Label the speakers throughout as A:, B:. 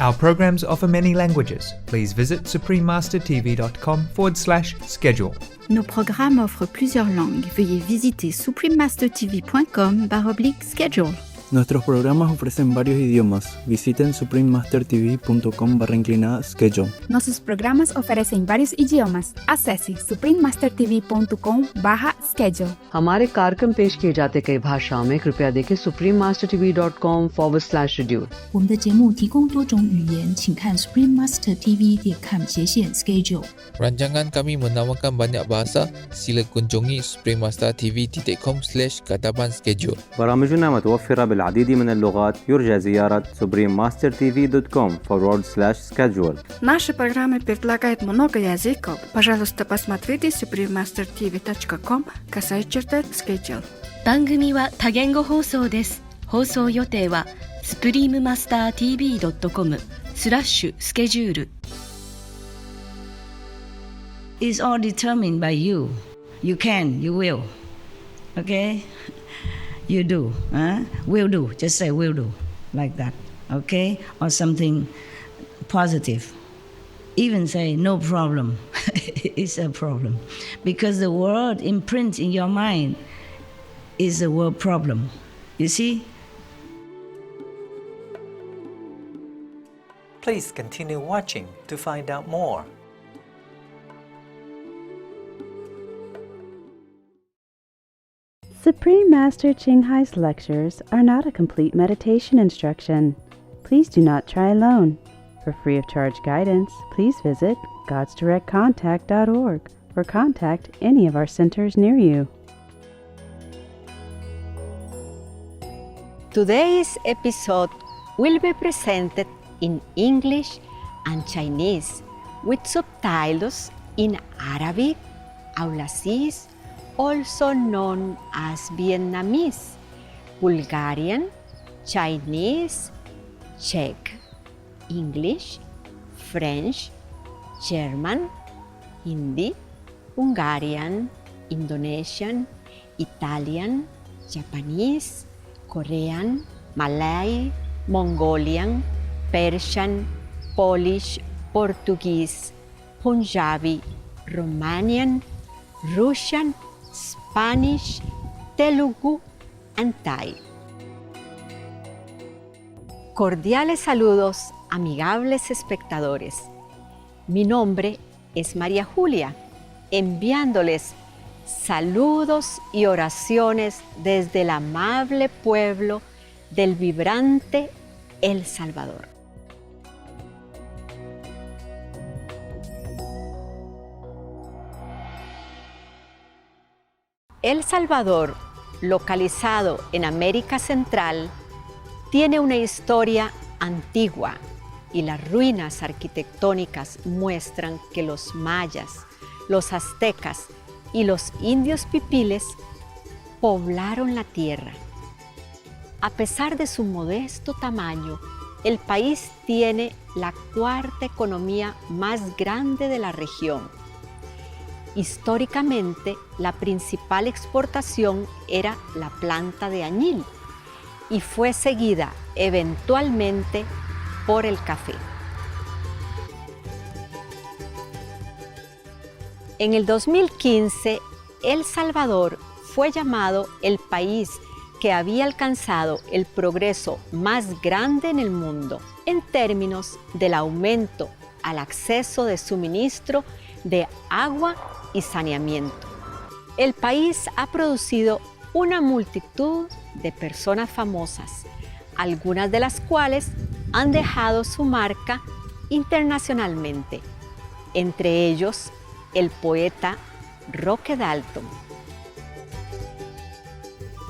A: Our programs offer many languages. Please visit suprememastertv.com/schedule.
B: Nos programmes offrent plusieurs langues. Veuillez visiter suprememastertv.com/schedule.
C: Nuestros programas ofrecen varios idiomas. Visiten suprememastertv.com/schedule.
D: Nossos programas oferecem vários idiomas. Acesse suprememastertv.com/schedule.
E: हमारे कार्यक्रम पेश किए जाते कई भाषाओं में कृपया देखें suprememastertv.com/schedule。
F: 我们的节目提供多种语言，请看 suprememastertv.com/schedule。
G: Rancangan kami menawarkan banyak bahasa. Sila kunjungi suprememastertv.com/kataban schedule.
H: برامجنا متوفرة بالعديد من اللغات. يرجى زيارة suprememastertv.com/schedule.
B: Наши программы предлагают много языков. Пожалуйста, посмотрите suprememastertv.com/schedule。
I: 番組は多言語放送です。放送予定は suprememastertv.com/schedule。
J: It's all determined by you. You can, you will. Okay? You do. Will do. Just say will do. Like that. Okay? Or something positive. Even say no problem. It's a problem. Because the word imprints in your mind is the word problem. You see?
A: Please continue watching to find out more.
K: Supreme Master Ching Hai's lectures are not a complete meditation instruction. Please do not try alone. For free of charge guidance, please visit godsdirectcontact.org or contact any of our centers near you.
L: Today's episode will be presented in English and Chinese with subtitles in Arabic, Aulacese, also known as Vietnamese, Bulgarian, Chinese, Czech, English, French, German, Hindi, Hungarian, Indonesian, Italian, Japanese, Korean, Malay, Mongolian, Persian, Polish, Portuguese, Punjabi, Romanian, Russian, Spanish, Telugu, and Thai. Cordiales saludos, amigables espectadores. Mi nombre es María Julia, enviándoles saludos y oraciones desde el amable pueblo del vibrante El Salvador. El Salvador, localizado en América Central, tiene una historia antigua y las ruinas arquitectónicas muestran que los mayas, los aztecas y los indios pipiles poblaron la tierra. A pesar de su modesto tamaño, el país tiene la cuarta economía más grande de la región. Históricamente, la principal exportación era la planta de añil y fue seguida eventualmente por el café. En el 2015, El Salvador fue llamado el país que había alcanzado el progreso más grande en el mundo en términos del aumento al acceso de suministro de agua y saneamiento. El país ha producido una multitud de personas famosas, algunas de las cuales han dejado su marca internacionalmente, entre ellos el poeta Roque Dalton.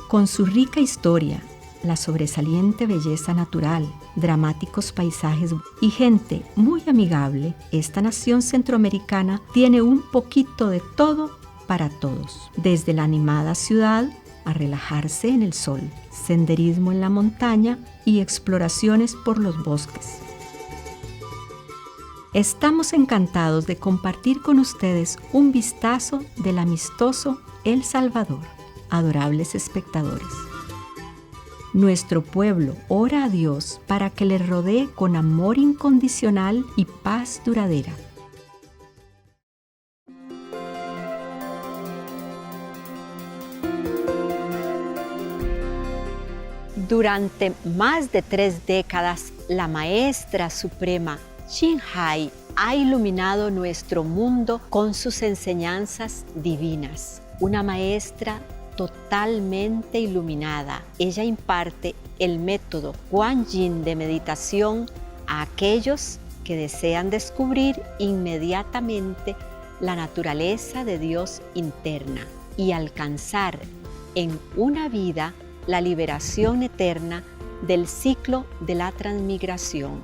M: Con su rica historia, la sobresaliente belleza natural, dramáticos paisajes y gente muy amigable, esta nación centroamericana tiene un poquito de todo para todos. Desde la animada ciudad a relajarse en el sol, senderismo en la montaña y exploraciones por los bosques. Estamos encantados de compartir con ustedes un vistazo del amistoso El Salvador, adorables espectadores. Nuestro pueblo ora a Dios para que le rodee con amor incondicional y paz duradera.
L: Durante más de 3 décadas, la Maestra Suprema Ching Hai ha iluminado nuestro mundo con sus enseñanzas divinas. Una maestra totalmente iluminada. Ella imparte el método Kuan Yin de meditación a aquellos que desean descubrir inmediatamente la naturaleza de Dios interna y alcanzar en una vida la liberación eterna del ciclo de la transmigración.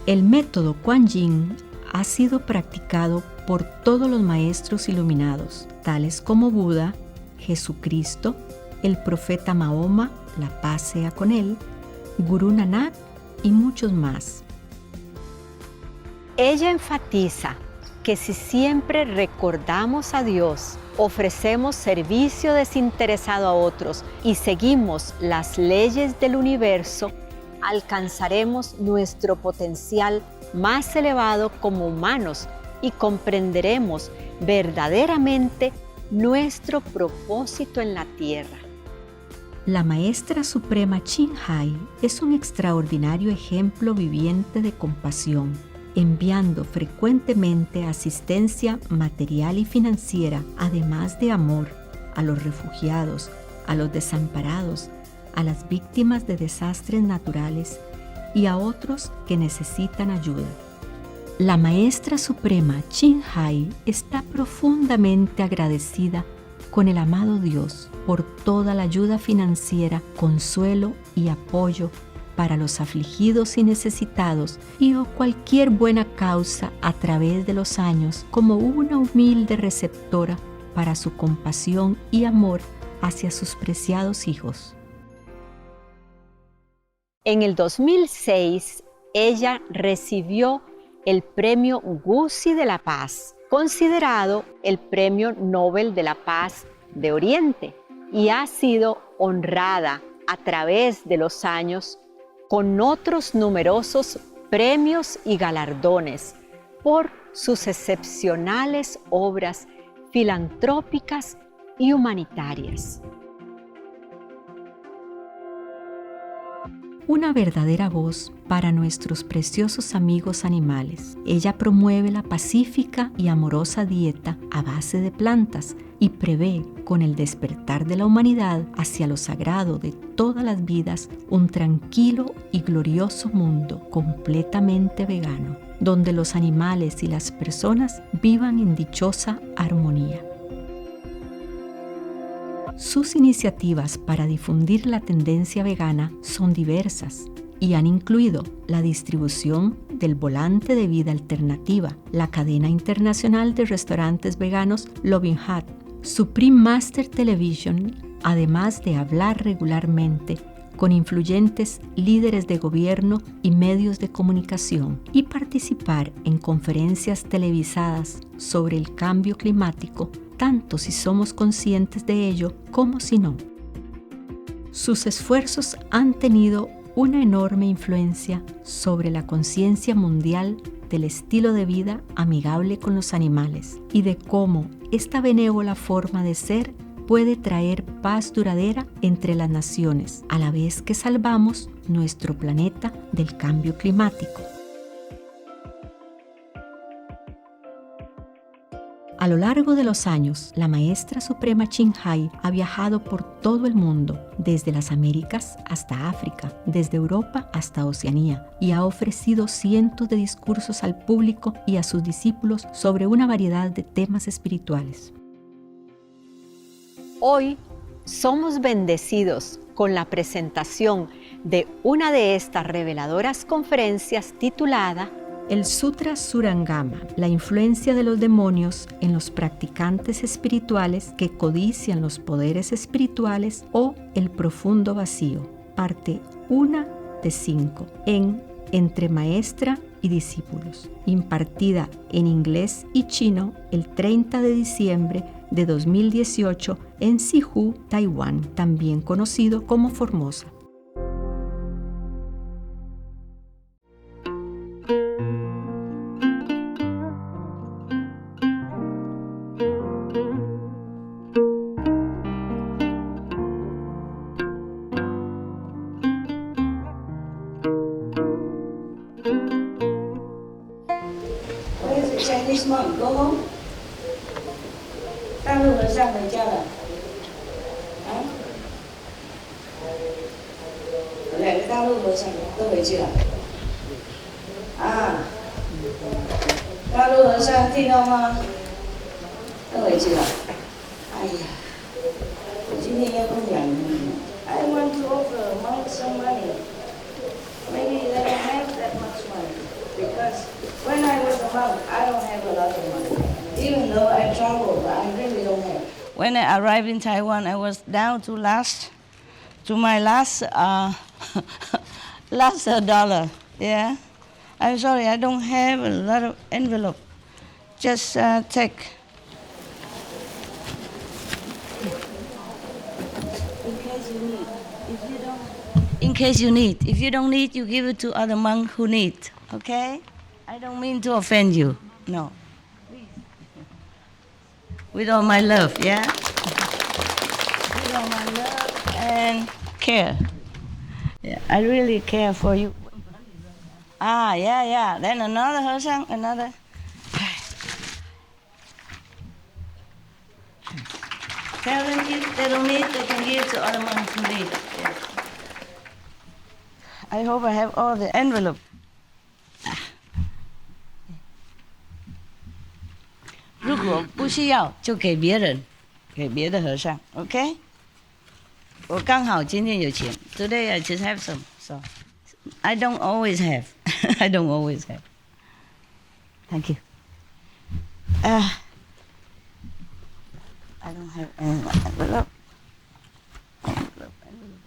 M: El método Kuan Yin ha sido practicado por todos los maestros iluminados, tales como Buda, Jesucristo, el profeta Mahoma, la paz sea con él, Gurú Nanak y muchos más.
L: Ella enfatiza que si siempre recordamos a Dios, ofrecemos servicio desinteresado a otros y seguimos las leyes del universo, alcanzaremos nuestro potencial más elevado como humanos y comprenderemos verdaderamente nuestro propósito en la tierra.
M: La Maestra Suprema Ching Hai es un extraordinario ejemplo viviente de compasión, enviando frecuentemente asistencia material y financiera, además de amor, a los refugiados, a los desamparados, a las víctimas de desastres naturales y a otros que necesitan ayuda. La Maestra Suprema Ching Hai está profundamente agradecida con el amado Dios por toda la ayuda financiera, consuelo y apoyo para los afligidos y necesitados y o cualquier buena causa a través de los años como una humilde receptora para su compasión y amor hacia sus preciados hijos.
L: En el 2006, ella recibió el Premio Gusi de la Paz, considerado el Premio Nobel de la Paz de Oriente, y ha sido honrada a través de los años con otros numerosos premios y galardones por sus excepcionales obras filantrópicas y humanitarias.
M: Una verdadera voz para nuestros preciosos amigos animales. Ella promueve la pacífica y amorosa dieta a base de plantas y prevé, con el despertar de la humanidad hacia lo sagrado de todas las vidas, un tranquilo y glorioso mundo completamente vegano, donde los animales y las personas vivan en dichosa armonía. Sus iniciativas para difundir la tendencia vegana son diversas y han incluido la distribución del volante de vida alternativa, la cadena internacional de restaurantes veganos Loving Hut, Supreme Master Television, además de hablar regularmente con influyentes líderes de gobierno y medios de comunicación y participar en conferencias televisadas sobre el cambio climático, tanto si somos conscientes de ello como si no. Sus esfuerzos han tenido una enorme influencia sobre la conciencia mundial del estilo de vida amigable con los animales y de cómo esta benévola forma de ser puede traer paz duradera entre las naciones, a la vez que salvamos nuestro planeta del cambio climático. A lo largo de los años, la Maestra Suprema Ching Hai ha viajado por todo el mundo, desde las Américas hasta África, desde Europa hasta Oceanía, y ha ofrecido cientos de discursos al público y a sus discípulos sobre una variedad de temas espirituales.
L: Hoy somos bendecidos con la presentación de una de estas reveladoras conferencias titulada
M: El Sutra Surangama, la influencia de los demonios en los practicantes espirituales que codician los poderes espirituales o el profundo vacío, parte 1 de 5, en Entre Maestra y Discípulos, impartida en inglés y chino el 30 de diciembre de 2018 en Sihu, Taiwán, también conocido como Formosa.
J: Where's the Chinese monk? Go home. 大陆和尚回家了。啊？2个大陆和尚都回去了。啊？大陆和尚听到吗？都回去了。哎呀，我今天要供养你。I want to offer monk some money. Maybe they don't have that much money because when I was a monk, I don't have a lot of money. Even though I travel, but I really don't have. When I arrived in Taiwan, I was down to my last dollar. Yeah, I'm sorry, I don't have a lot of envelope. Just take. In case you need. If you don't. In case you need. If you don't need, you give it to other monks who need. Okay? I don't mean to offend you. No. With all my love, yeah? With all my love and care. Yeah, I really care for you. Ah, yeah. Then another Hosang, another. Tell them if they don't need, they can give to other monks who need. Yeah. I hope I have all the envelope. 如果不需要，就给别人，给别的和尚 ，OK？ 我刚好今天有钱 ，Today I just have some, so I don't always have. I don't always have. Thank you. I don't have any envelope. Envelope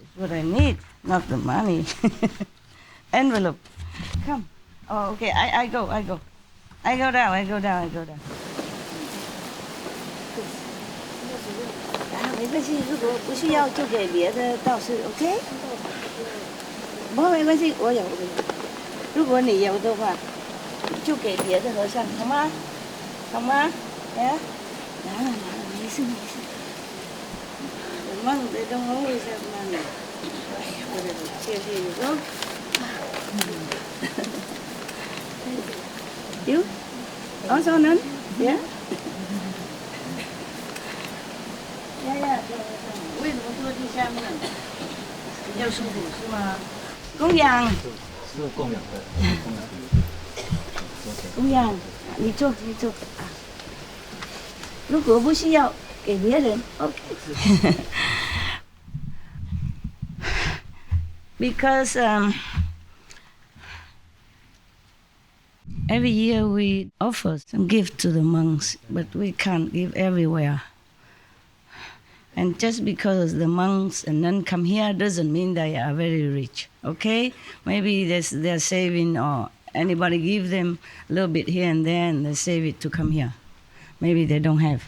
J: is what I need, not the money. Envelope. Come. Oh, okay. I go. I go down. 没关系，如果不需要就给别的道士 ，OK？ 没关系，我有。如果你有的话，就给别的和尚，好吗？好吗？呀？拿了，没事。The monk they don't always have money. 哎呀，我的谢谢你说。You also none? Yeah. 为什么坐地下面？比较舒服是吗？供养。是供养的。供养，你坐啊。如果不需要给别人 ，OK。Because every year we offer some gift to the monks, but we can't give everywhere. And just because the monks and nuns come here doesn't mean they are very rich, okay? Maybe they're saving or anybody give them a little bit here and there and they save it to come here. Maybe they don't have.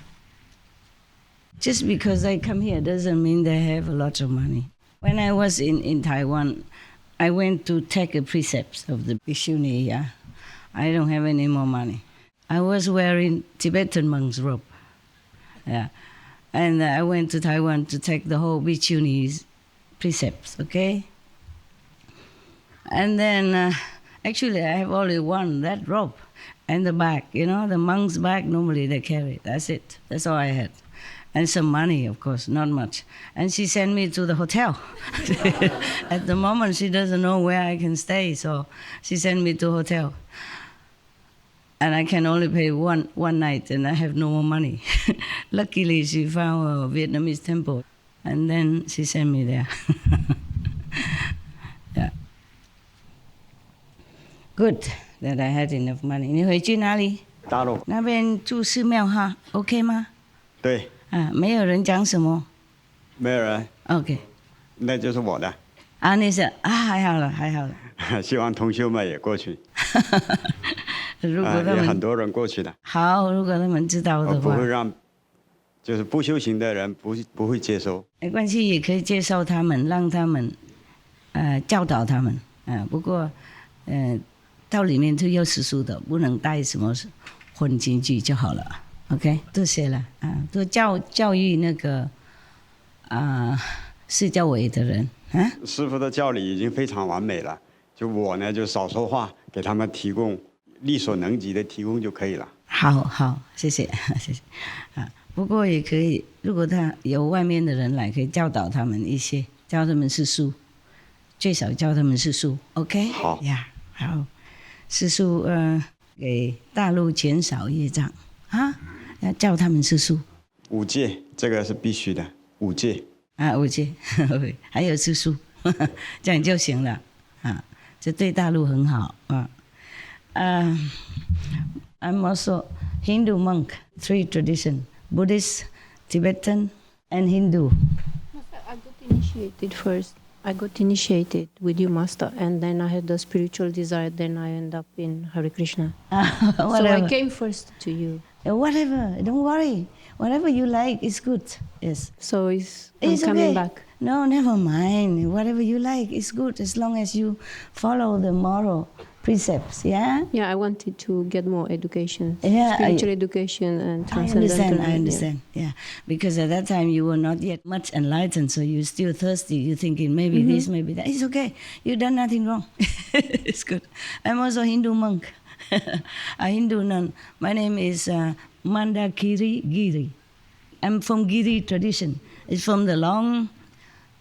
J: Just because they come here doesn't mean they have a lot of money. When I was in Taiwan, I went to take a precepts of the Bhikshuni here. I don't have any more money. I was wearing Tibetan monk's robe. Yeah. And I went to Taiwan to take the whole Bhikshuni's precepts, okay? And then, actually, I have only one, that rope, and the bag. You know, the monk's bag, normally they carry. That's it. That's all I had. And some money, of course, not much. And she sent me to the hotel. At the moment, she doesn't know where I can stay, so she sent me to a hotel. And I can only pay one night, and I have no more money. Luckily, she found a Vietnamese temple, and then she sent me there. Yeah. Good that I had enough money. 你回去哪里？
N: 大陆。
J: 那边住寺庙哈 ，OK 吗？
N: 对。
J: 啊，没有人讲什么。
N: 没有人。
J: OK。
N: 那就是我的。
J: 啊，你是啊，还好了。
N: 希望同修们也过去。
J: 如果他们
N: 也很多人过去的。
J: 好，如果他们知道的话。
N: 不会让，就是不修行的人不会接受。
J: 没关系，也可以介绍他们，让他们，教导他们。不过，到里面就要吃素的，不能带什么荤进去就好了。OK， 这些了啊，都教育那个释教委的人啊。
N: 师父的教理已经非常完美了，就我呢就少说话，给他们提供力所能及的提供就可以了。
J: 好，谢谢谢谢啊。不过也可以，如果他有外面的人来，可以教导他们一些，教他们吃素，最少教他们吃素。OK，
N: 好
J: 呀，好，吃素给大陆减少业障啊，要教他们吃素。
N: 5戒这个是必须的，5戒
J: 啊，5戒，还有吃素，这样就行了啊，这对大陆很好啊。I'm also Hindu monk, 3 tradition, Buddhist, Tibetan, and Hindu.
O: I got initiated first. I got initiated with you, Master, and then I had the spiritual desire. Then I end up in Hare Krishna. So I came first to you.
J: Whatever, don't worry. Whatever you like is good. Yes.
O: So I'm coming back.
J: No, never mind. Whatever you like is good as long as you follow the moral precepts. Yeah.
O: Yeah, I wanted to get more education,
J: yeah,
O: spiritual education and transcendental.
J: I understand. Yeah, because at that time you were not yet much enlightened, so you're still thirsty. You're thinking maybe this, maybe that. It's okay. You've done nothing wrong. It's good. I'm also a Hindu monk, a Hindu nun. My name is Mandakiri Giri. I'm from Giri tradition. It's from the long,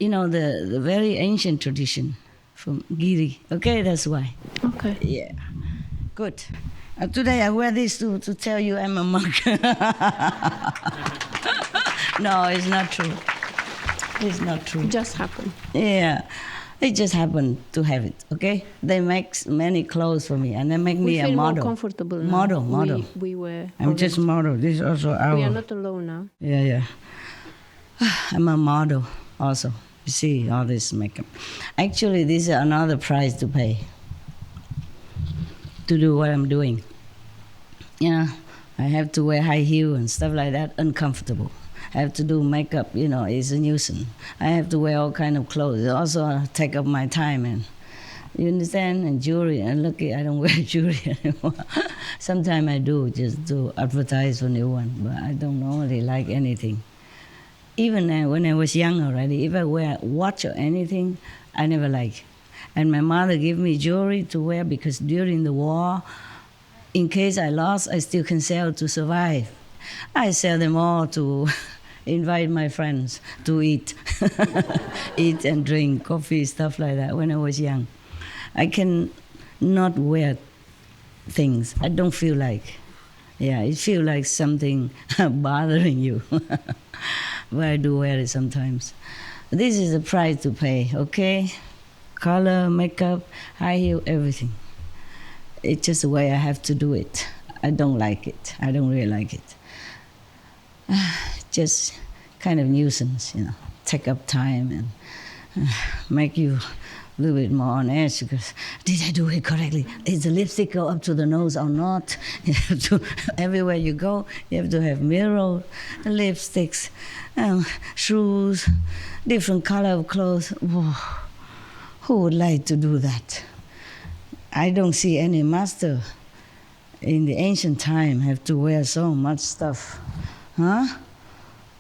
J: the very ancient tradition. From Giri. Okay, that's why.
O: Okay.
J: Yeah. Good. Today I wear this to tell you I'm a monk. No, it's not true. It's not true.
O: It just happened.
J: Yeah. It just happened to have it, okay? They make many clothes for me and they make me a model.
O: We feel more comfortable now.
J: Model.
O: We were.
J: I'm just model. This is also our.
O: We are not alone now.
J: Yeah. I'm a model also. You see all this makeup. Actually, this is another price to pay to do what I'm doing. I have to wear high heel and stuff like that, uncomfortable. I have to do makeup, it's a nuisance. I have to wear all kind of clothes. It also take up my time, and you understand? And jewelry. And lucky I don't wear jewelry anymore. Sometimes I do, just to advertise for new one, but I don't normally like anything. Even when I was young already, if I wear a watch or anything, I never like. And my mother gave me jewelry to wear because during the war, in case I lost, I still can sell to survive. I sell them all to invite my friends to eat. Eat and drink coffee, stuff like that when I was young. I can not wear things. I don't feel like. Yeah, it feels like something bothering you. But I do wear it sometimes. This is the price to pay, okay? Color, makeup, high heel, everything. It's just the way I have to do it. I don't like it. I don't really like it. Just kind of nuisance, take up time and make you a little bit more on edge because did I do it correctly? Is the lipstick go up to the nose or not? You have to, everywhere you go, you have to have mirrors, lipsticks, shoes, different color of clothes. Whoa. Who would like to do that? I don't see any master in the ancient time have to wear so much stuff. Huh?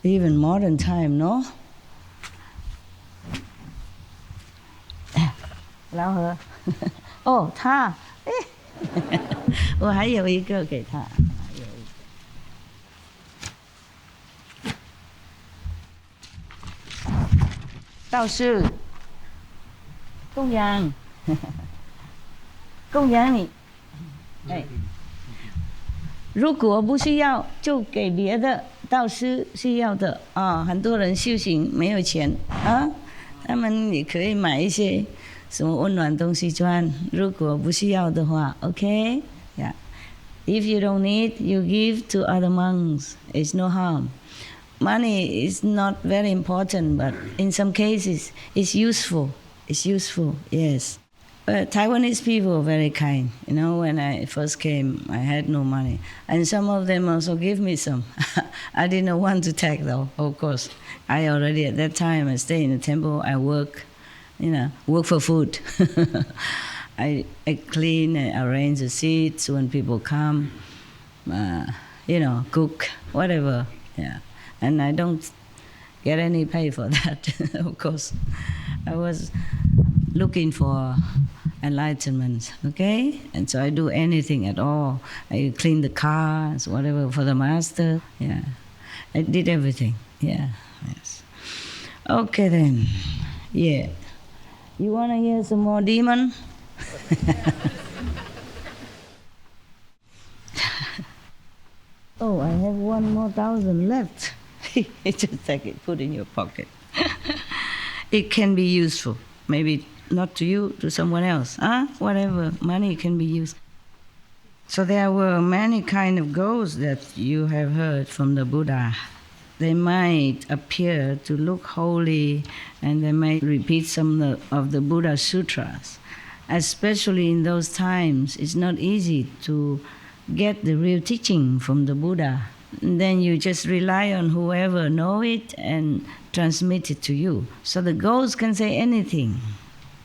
J: Even modern time, no? 老何哦，他，我还有一个给他，道士，供养，供养你，如果不需要，就给别的道士需要的啊。很多人修行没有钱啊，他们也可以买一些什么温暖东西穿。如果不需要的话 ，OK， yeah. If you don't need, you give to other monks. It's no harm. Money is not very important, but in some cases, it's useful. It's useful, yes. But Taiwanese people are very kind. When I first came, I had no money. And some of them also give me some. I didn't want to take, though, of course. I already, at that time, I stay in the temple, I work, work for food. I clean and arrange the seats when people come, cook, whatever. Yeah, and I don't get any pay for that, of course. I was looking for enlightenment, okay? And so I do anything at all. I clean the cars, whatever, for the master. Yeah, I did everything. Yeah, yes. Okay then. Yeah. You want to hear some more demon? Oh, I have 1 more thousand left. Just take it, put in your pocket. It can be useful. Maybe not to you, to someone else. Whatever, money can be used. So there were many kind of ghosts that you have heard from the Buddha. They might appear to look holy, and they might repeat some of the Buddha Sutras. Especially in those times, it's not easy to get the real teaching from the Buddha. And then you just rely on whoever know it and transmit it to you. So the ghosts can say anything.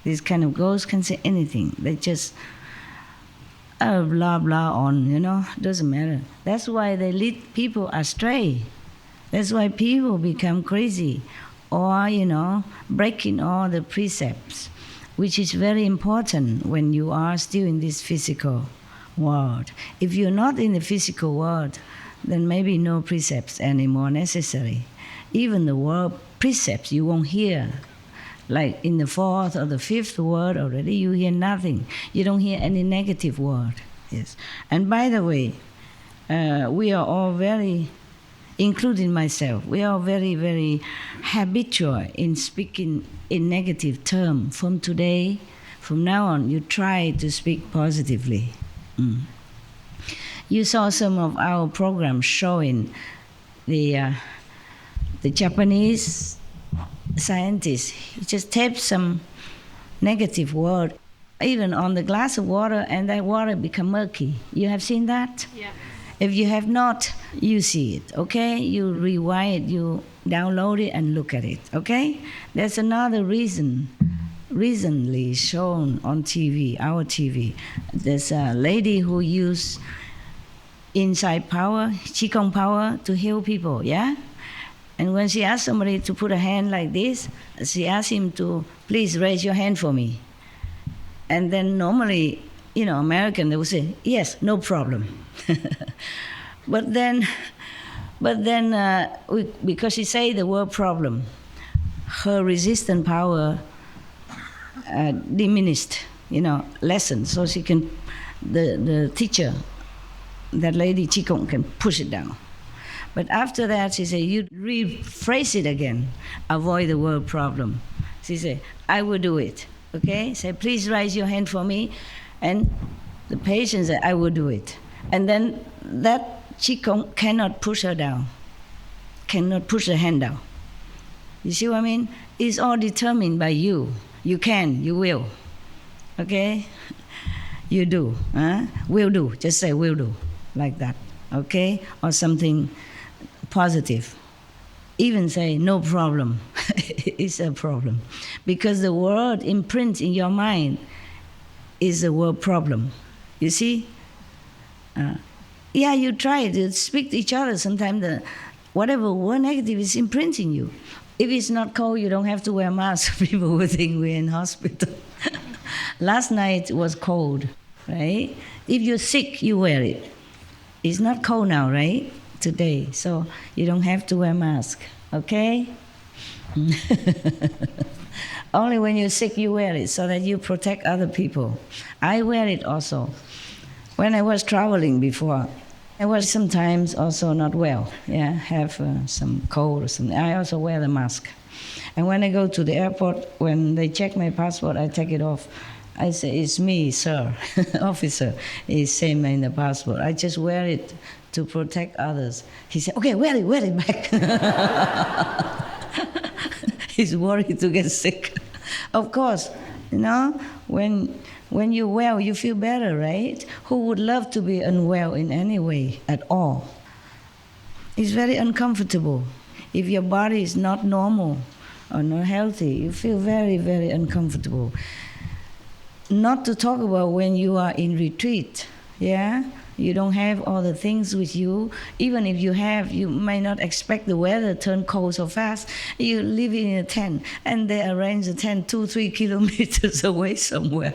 J: These kind of ghosts can say anything. They just blah blah on, doesn't matter. That's why they lead people astray. That's why people become crazy or, breaking all the precepts, which is very important when you are still in this physical world. If you're not in the physical world, then maybe no precepts anymore necessary. Even the word precepts you won't hear. Like in the 4th or the 5th word already, you hear nothing. You don't hear any negative word. Yes. And by the way, we are all very, including myself, we are very, very habitual in speaking in negative terms. From today, from now on, you try to speak positively. You saw some of our programs showing the Japanese scientist. He just taped some negative word, even on the glass of water, and that water become murky. You have seen that? Yeah. If you have not, you see it, okay? You rewind it, you download it and look at it, okay? There's another reason, recently shown on TV, our TV. There's a lady who used inside power, Qigong power, to heal people, yeah? And when she asked somebody to put a hand like this, she asked him to, please raise your hand for me. And then normally, American, they would say, yes, no problem. But then, because she said the word problem, her resistant power diminished, lessened. So she can, the teacher, that lady Qigong, can push it down. But after that, she said, you rephrase it again, avoid the word problem. She said, I will do it, okay? Say, please raise your hand for me. And the patient said, I will do it. And then that Qigong cannot push her down, cannot push her hand down. You see what I mean? It's all determined by you. You can, you will, okay? You do, will do, just say will do, like that, okay? Or something positive. Even say no problem. It's a problem. Because the word imprint in your mind is the word problem. You see? You try to speak to each other. Sometimes whatever word negative is imprinting you. If it's not cold, you don't have to wear a mask. People will think we're in hospital. Last night was cold, right? If you're sick, you wear it. It's not cold now, right? Today, so you don't have to wear a mask, okay? Only when you're sick you wear it so that you protect other people. I wear it also. When I was traveling before, I was sometimes also not well, have some cold or something. I also wear the mask. And when I go to the airport, when they check my passport, I take it off. I say, it's me, sir, officer. It's same in the passport. I just wear it to protect others. He said, okay, wear it back. He's worried to get sick. Of course, when you're well, you feel better, right? Who would love to be unwell in any way at all? It's very uncomfortable. If your body is not normal or not healthy, you feel very, very uncomfortable. not to talk about when you are in retreat, yeah? You don't have all the things with you. Even if you have, you may not expect the weather to turn cold so fast. You live in a tent, and they arrange the tent 2-3 kilometers away somewhere,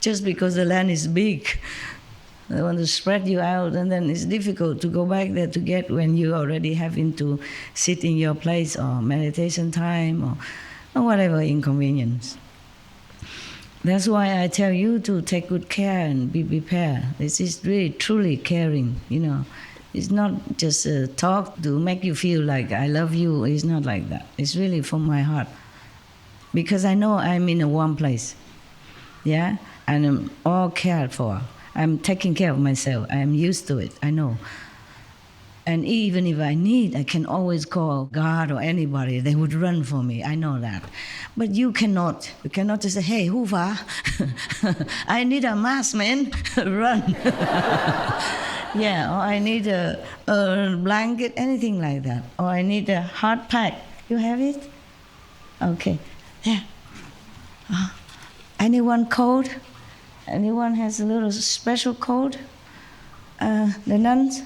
J: just because the land is big. They want to spread you out, and then it's difficult to go back there to get when you already having to sit in your place or meditation time or whatever inconvenience. That's why I tell you to take good care and be prepared. This is really truly caring, you know. It's not just a talk to make you feel like I love you. It's not like that. It's really from my heart. Because I know I'm in a warm place, yeah? And I'm all cared for. I'm taking care of myself. I'm used to it, I know. And even if I need, I can always call God or anybody. They would run for me. I know that. But you cannot. You cannot just say, hey, Hufa, I need a mask, man. Run. Yeah, or I need a blanket, anything like that. Or I need a hard pack. You have it? Okay. Yeah. Anyone cold? Anyone has a little special cold? The nuns?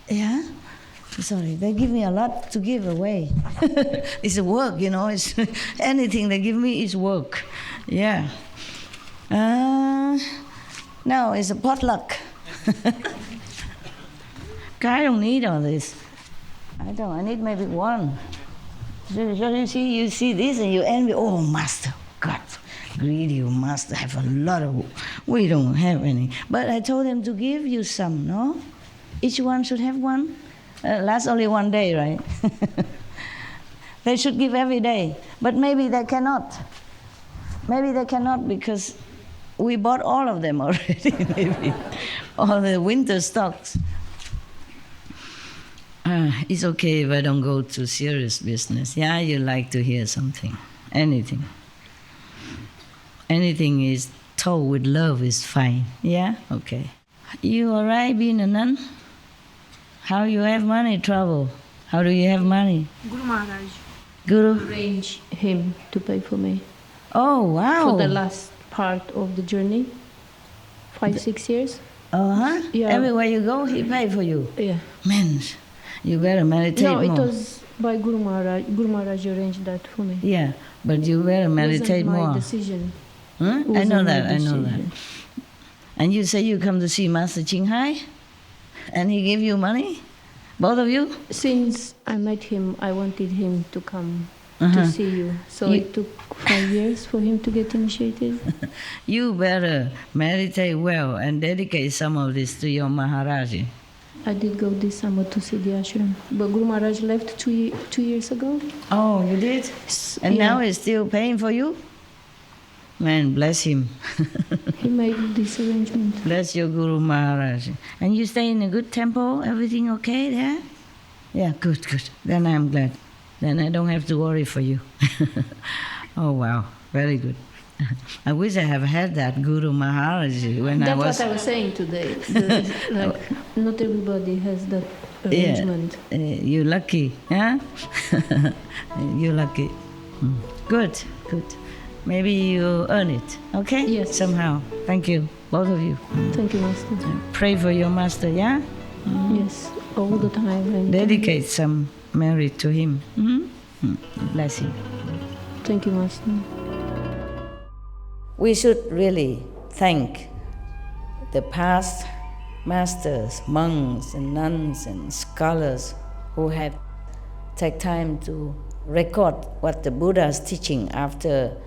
J: Yeah? Sorry, they give me a lot to give away. It's a work, you know. It's anything they give me is work. Yeah. No, it's a potluck. I don't need all this. I don't. I need maybe one. So you see this and you envy. Oh, master, God, greedy, you must have a lot of. We don't have any. But I told them to give you some. No, each one should have one. Lasts only one day, right? They should give every day. But maybe they cannot. Maybe they cannot because we bought all of them already, maybe. All the winter stocks. It's okay if I don't go to serious business. Yeah, you like to hear something. Anything. Anything is told with love is fine. Yeah? Okay. You all right being a nun? How you have money, trouble? How do you have money?
O: Guru Maharaj.
J: Guru?
O: Arrange him to pay for me.
J: Oh, wow.
O: For the last part of the journey, 5-6 years.
J: Uh-huh.
O: Yeah.
J: Everywhere you go, he pay for you.
O: Yeah.
J: Man, you better meditate more.
O: No, it was by Guru Maharaj. Guru Maharaj arranged that for me.
J: Yeah, but you better meditate
O: more.
J: more.
O: Decision.
J: Huh? I know that. And you say you come to see Master Ching Hai, and he gave you money, both of you.
O: Since I met him, I wanted him to come to see you. So it took 5 years for him to get initiated.
J: You better meditate well and dedicate some of this to your Maharaji.
O: I did go this summer to see the ashram, but Guru Maharaj left 2 years ago.
J: Oh, you did? And now he's still paying for you? Man, bless him.
O: He made this arrangement.
J: Bless your Guru Maharaj. And you stay in a good temple? Everything okay there? Yeah, good. Then I'm glad. Then I don't have to worry for you. Oh, wow. Very good. I wish I have had that Guru Maharaj when I was...
O: That's what I was saying today. Not everybody has that arrangement.
J: Yeah, you're lucky, huh? You're lucky. Good. Maybe you earn it, okay?
O: Yes.
J: Somehow. Thank you, both of you.
O: Thank you, Master.
J: Pray for your master, yeah?
O: Yes, all the time.
J: Dedicate some merit to him. Bless him.
O: Thank you, Master.
J: We should really thank the past masters, monks and nuns and scholars who have taken time to record what the Buddha is teaching after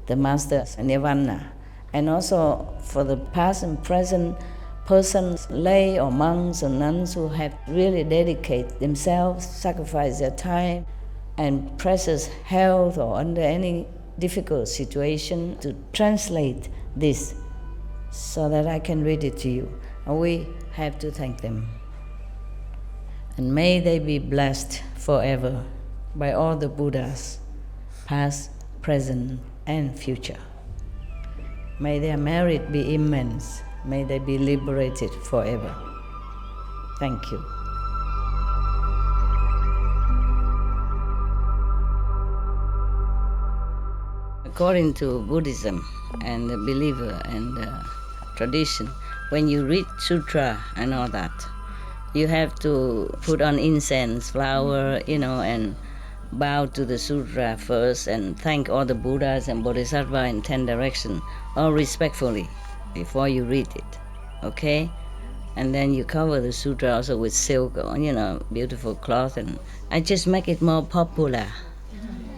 J: the master's nirvana, and also for the past and present persons, lay or monks or nuns who have really dedicated themselves, sacrificed their time and precious health or under any difficult situation to translate this so that I can read it to you. And we have to thank them. And may they be blessed forever by all the Buddhas, past, present, and future. May their merit be immense. May they be liberated forever. Thank you. according to Buddhism and the believer and tradition, when you read Sutra and all that, you have to put on incense, flower, and bow to the Sutra first and thank all the Buddhas and Bodhisattvas in 10 directions, all respectfully, before you read it, okay? And then you cover the Sutra also with silk, beautiful cloth, and I just make it more popular.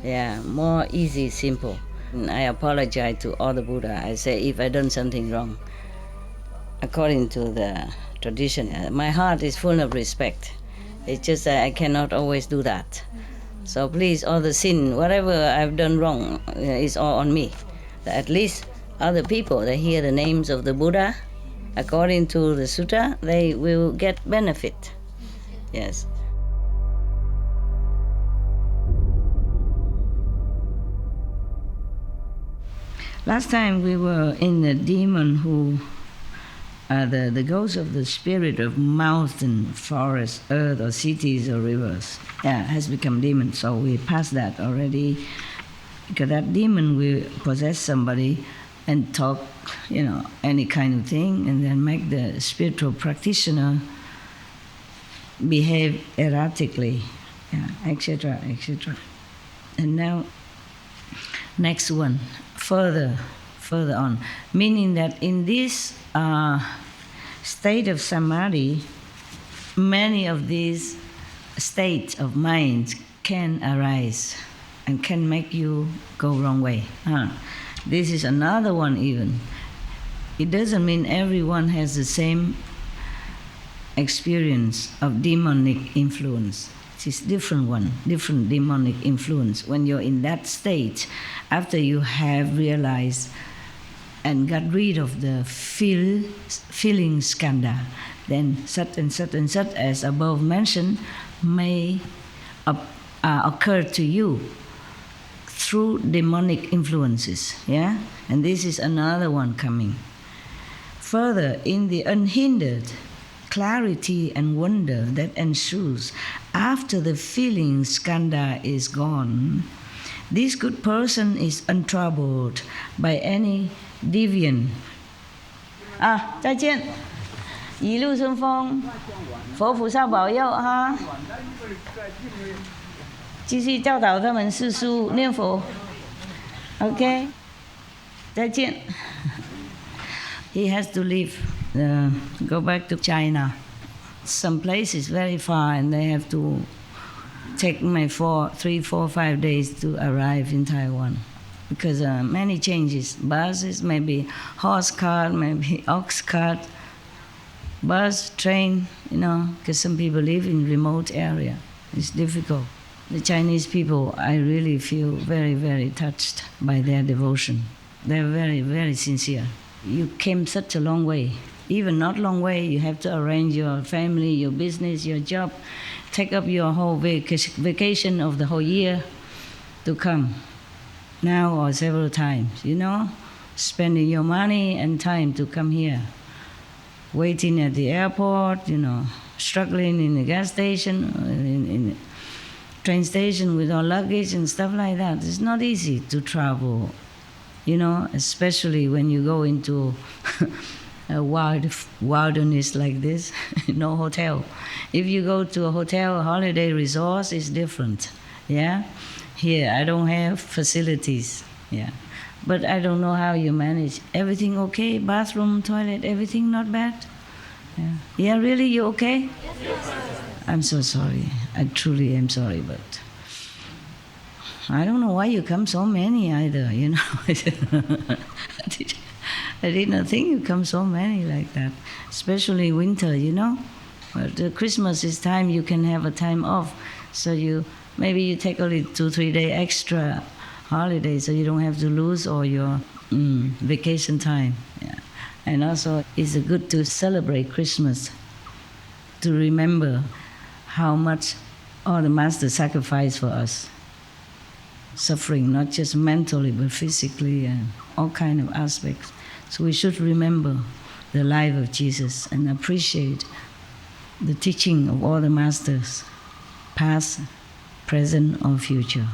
J: Yeah, more easy, simple. And I apologize to all the Buddha. I say if I done something wrong, according to the tradition, my heart is full of respect. It's just that I cannot always do that. So please, all the sin, whatever I've done wrong, is all on me. At least other people, they hear the names of the Buddha, according to the Sutra, they will get benefit. Yes. Last time we were in the demon who, the ghost of the spirit of mountain, forest, earth, or cities or rivers, has become demon. So we passed that already, because that demon will possess somebody and talk, any kind of thing, and then make the spiritual practitioner behave erratically, etc., etc. And now, next one. Further on, meaning that in this state of samadhi, many of these states of mind can arise and can make you go wrong way. This is another one even. It doesn't mean everyone has the same experience of demonic influence. It's different one, different demonic influence. When you're in that state, after you have realized and got rid of the feeling skandha, then such and such and such as above mentioned may occur to you through demonic influences, And this is another one coming. Further, in the unhindered clarity and wonder that ensues after the feeling skandha is gone, this good person is untroubled by any deviant. 再见，一路顺风，佛菩萨保佑哈！继续教导他们四书念佛。OK， 再见。He has to leave, go back to China. Some place is very far, and they have to take 3, 4, 5 days to arrive in Taiwan, because many changes. Buses, maybe horse cart, maybe ox cart, bus, train. Because some people live in remote area. It's difficult. The Chinese people, I really feel very, very touched by their devotion. They're very, very sincere. You came such a long way. Even not long way, you have to arrange your family, your business, your job, take up your whole vacation of the whole year to come, now or several times, spending your money and time to come here, waiting at the airport, struggling in the gas station, in the train station with our luggage and stuff like that. It's not easy to travel, especially when you go into a wilderness like this, no hotel. If you go to a hotel, a holiday resort, it's different, Here, I don't have facilities, But I don't know how you manage. Everything okay? Bathroom, toilet, everything not bad? Yeah, really, you okay? Yes. I'm so sorry. I truly am sorry, but I don't know why you come so many either, I did not think you come so many like that, especially winter, But Christmas is time you can have a time off, so maybe you take only 2-3 days extra holiday, so you don't have to lose all your vacation time. And also, it's good to celebrate Christmas, to remember how much all the Master sacrificed for us, suffering not just mentally but physically and all kind of aspects. So we should remember the life of Jesus and appreciate the teaching of all the masters, past, present, or future.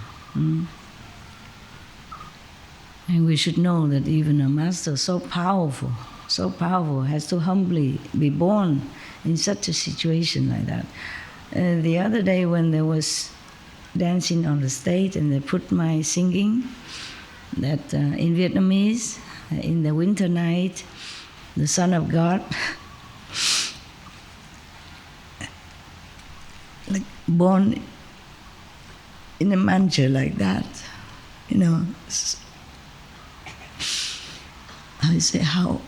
J: And we should know that even a master so powerful, has to humbly be born in such a situation like that. The other day when there was dancing on the stage and they put my singing, that in Vietnamese, in the winter night, the Son of God, like born in a manger like that, you know. I say how,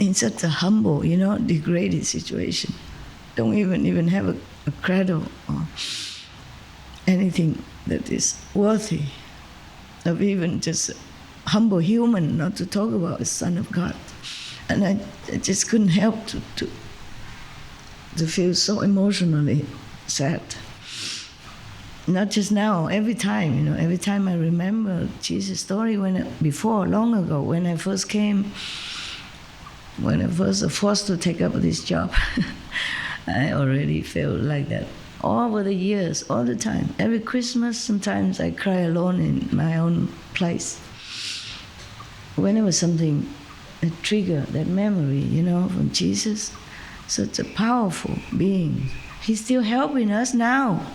J: in such a humble, you know, degraded situation, don't even have a cradle or anything that is worthy of even just a humble human, not to talk about a Son of God. And I just couldn't help to feel so emotionally sad. Not just now, every time, you know, every time I remember Jesus' story long ago, when I first came, when I was forced to take up this job, I already felt like that. All over the years, all the time. Every Christmas, sometimes I cry alone in my own place. When it was something that triggered that memory, you know, from Jesus, such a powerful being. He's still helping us now,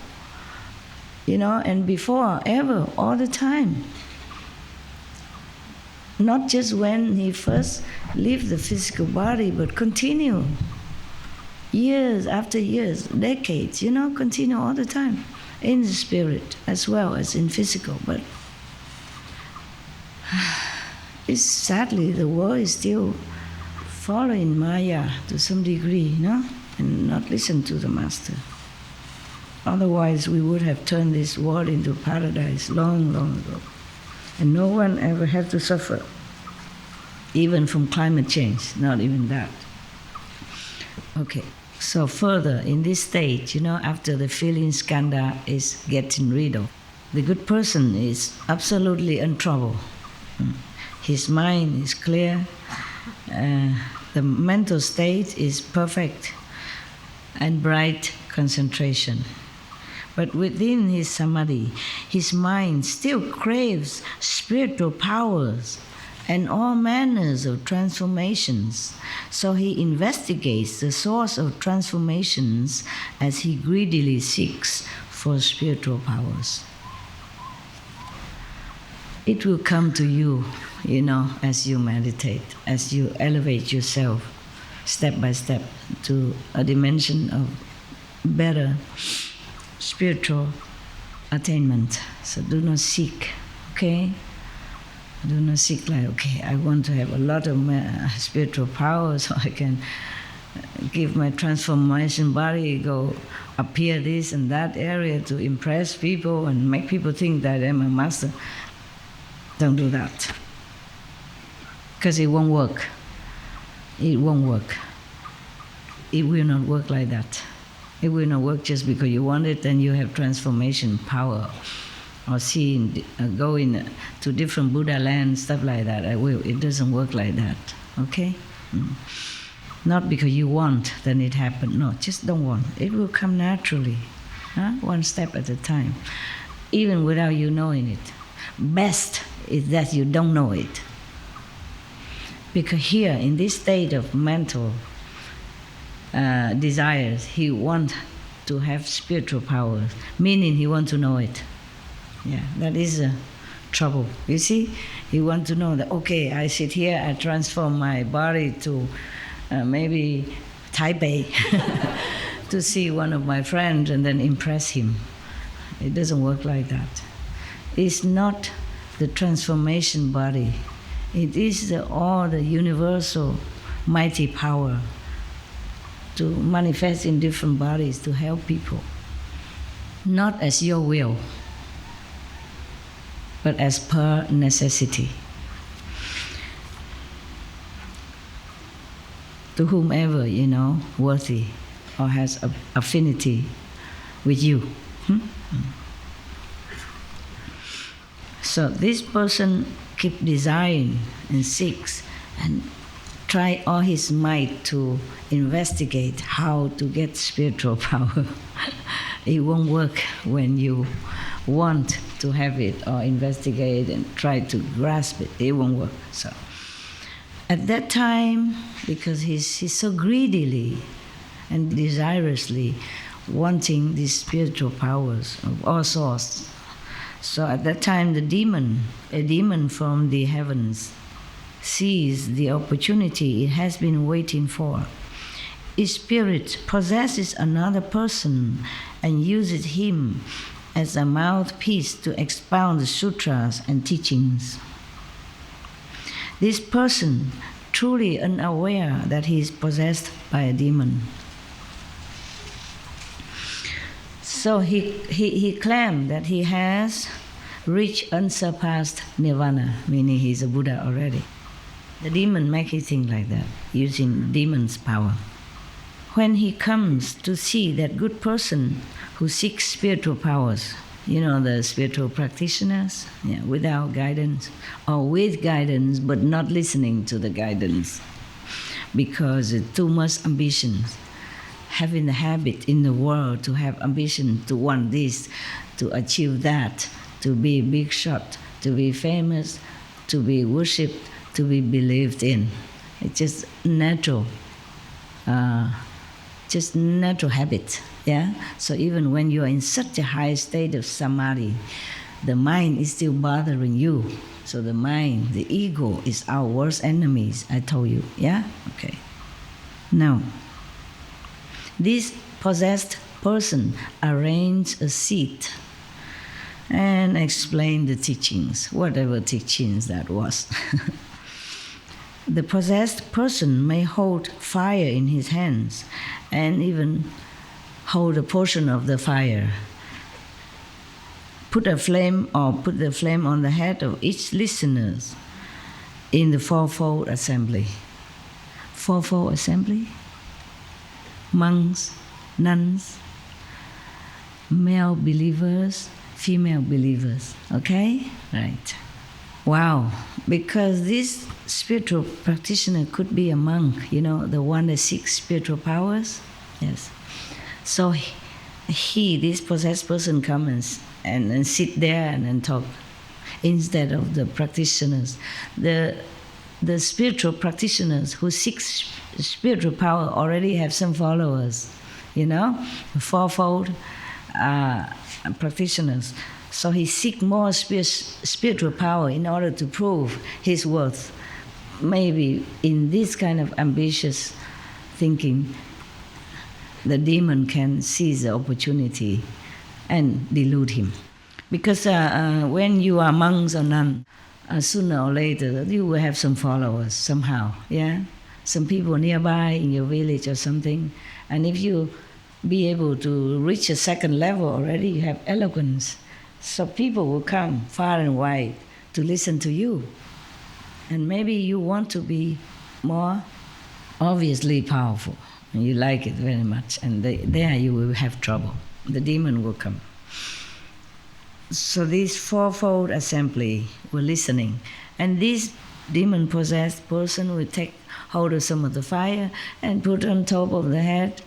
J: you know, and before, ever, all the time. Not just when he first left the physical body, but continue. Years after years, decades, you know, continue all the time. In the spirit as well as in physical. But sadly, the world is still following Maya to some degree, you know, and not listen to the Master. Otherwise, we would have turned this world into paradise long, long ago. And no one ever had to suffer, even from climate change, not even that. Okay, so further, in this stage, you know, after the feeling skandha is getting rid of, the good person is absolutely untroubled. His mind is clear, the mental state is perfect, and bright concentration. But within his samadhi, his mind still craves spiritual powers and all manners of transformations. So he investigates the source of transformations as he greedily seeks for spiritual powers. It will come to you, you know, as you meditate, as you elevate yourself step by step to a dimension of better spiritual attainment. So do not seek, okay? Do not seek like, okay, I want to have a lot of spiritual power so I can give my transformation body, go appear this and that area to impress people and make people think that I'm a master. Don't do that. Because it won't work. It won't work. It will not work like that. It will not work just because you want it and you have transformation power, or go to different Buddha lands, stuff like that. It doesn't work like that, okay? Not because you want, then it happens. No, just don't want. It will come naturally, one step at a time, even without you knowing it. Best is that you don't know it. Because here, in this state of mental desires, he wants to have spiritual powers, meaning he wants to know it. Yeah, that is a trouble. You see, he wants to know that, okay, I sit here, I transform my body to maybe Taipei to see one of my friends and then impress him. It doesn't work like that. It's not the transformation body. It is all the universal mighty power to manifest in different bodies to help people. Not as your will, but as per necessity. To whomever, you know, worthy or has affinity with you. So this person keeps desiring and seeks and try all his might to investigate how to get spiritual power. It won't work when you want to have it or investigate and try to grasp it. It won't work. So at that time, because he's so greedily and desirously wanting these spiritual powers of all sorts. So at that time, a demon from the heavens, sees the opportunity it has been waiting for. A spirit possesses another person and uses him as a mouthpiece to expound the sutras and teachings. This person, truly unaware that he is possessed by a demon. So he claimed that he has reached unsurpassed nirvana, meaning he's a Buddha already. The demon makes you think like that, using demon's power. When he comes to see that good person who seeks spiritual powers, the spiritual practitioners, without guidance, or with guidance but not listening to the guidance because too much ambition, having the habit in the world to have ambition to want this, to achieve that, to be big shot, to be famous, to be worshipped, to be believed in. It's just natural habit. Yeah. So even when you are in such a high state of samadhi, the mind is still bothering you. So the mind, the ego, is our worst enemies. I told you. Yeah. Okay. Now, this possessed person arranged a seat and explained the teachings, whatever teachings that was. The possessed person may hold fire in his hands and even hold a portion of the fire. Put the flame on the head of each listener in the fourfold assembly. Fourfold assembly? Monks, nuns, male believers, female believers. Okay? Right. Wow. Because this spiritual practitioner could be a monk, the one that seeks spiritual powers. Yes. So this possessed person comes and sit there and talk instead of the practitioners. The spiritual practitioners who seek spiritual power already have some followers, fourfold practitioners. So he seeks more spiritual power in order to prove his worth. Maybe in this kind of ambitious thinking, the demon can seize the opportunity and delude him. Because when you are monks or nuns, sooner or later you will have some followers somehow, yeah? Some people nearby in your village or something. And if you be able to reach a second level already, you have eloquence. So people will come far and wide to listen to you. And maybe you want to be more obviously powerful. And you like it very much. And there you will have trouble. The demon will come. So this fourfold assembly were listening. And this demon-possessed person will take hold of some of the fire and put on top of the head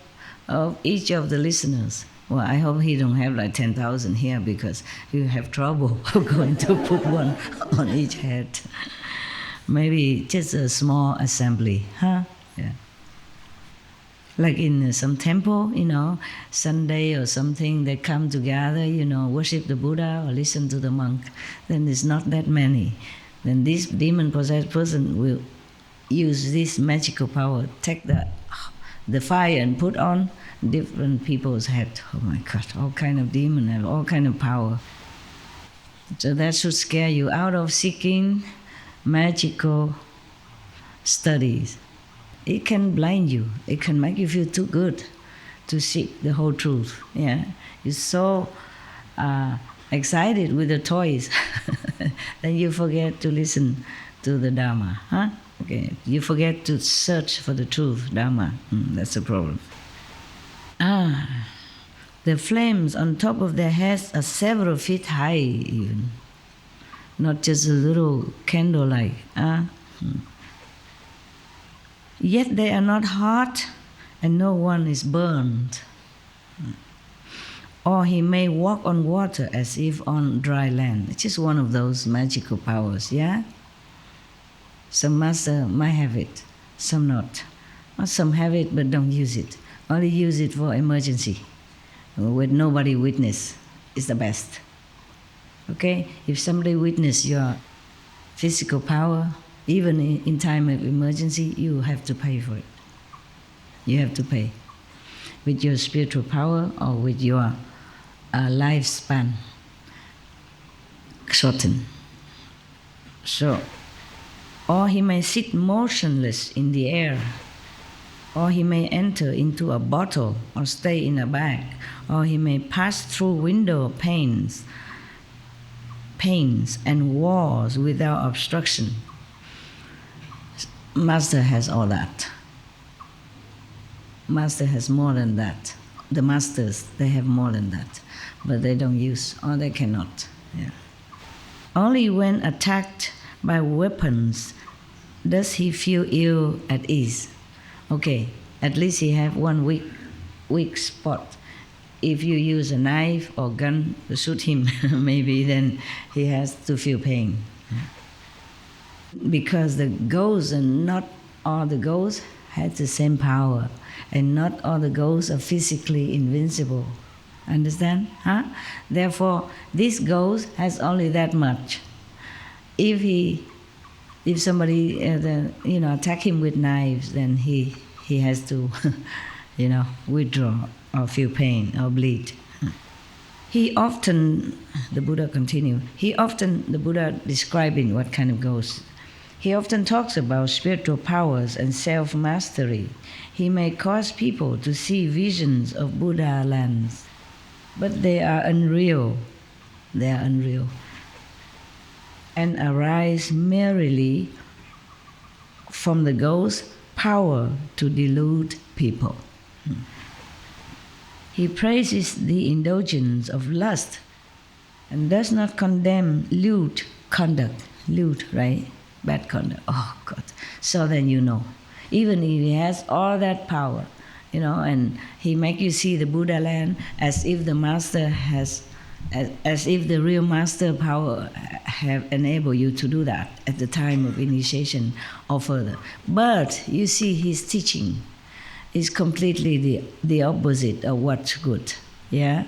J: of each of the listeners. Well, I hope he don't have like 10,000 here because you have trouble going to put one on each head. Maybe just a small assembly, huh? Yeah. Like in some temple, Sunday or something, they come together, worship the Buddha or listen to the monk. Then there's not that many. Then this demon-possessed person will use this magical power, take the fire and put on different people's head. Oh my God, all kind of demon have all kind of power. So that should scare you out of seeking magical studies. It can blind you. It can make you feel too good to seek the whole truth. Yeah, you're so excited with the toys, then you forget to listen to the Dharma. Huh? Okay, you forget to search for the truth, Dharma. That's the problem. The flames on top of their heads are several feet high even. Not just a little candlelight. Yet they are not hot and no one is burned. Or he may walk on water as if on dry land. It's just one of those magical powers, yeah? Some master might have it, some not. Or some have it but don't use it. Only use it for emergency. With nobody witness is the best. Okay? If somebody witness your physical power, even in time of emergency, you have to pay for it. You have to pay. With your spiritual power or with your lifespan shortened. So, or he may sit motionless in the air, or he may enter into a bottle or stay in a bag, or he may pass through window panes and walls without obstruction. Master has all that. Master has more than that. The masters, they have more than that, but they don't use, or they cannot. Yeah. Only when attacked by weapons does he feel ill at ease. Okay, at least he have one weak spot. If you use a knife or gun to shoot him, maybe then he has to feel pain. Because the ghosts, and not all the ghosts have the same power, and not all the ghosts are physically invincible. Understand? Huh? Therefore, this ghost has only that much. If somebody attack him with knives, then he has to withdraw or feel pain or bleed. The Buddha describing what kind of ghost. He often talks about spiritual powers and self-mastery. He may cause people to see visions of Buddha lands, but they are unreal. They are unreal. And arise merely from the ghost's power to delude people. He praises the indulgence of lust and does not condemn lewd conduct. Lewd, right? Bad conduct. Oh, God. So then you know. Even if he has all that power, and he make you see the Buddha land as if the master has, as if the real master power have enabled you to do that at the time of initiation or further. But you see his teaching is completely the opposite of what's good. Yeah?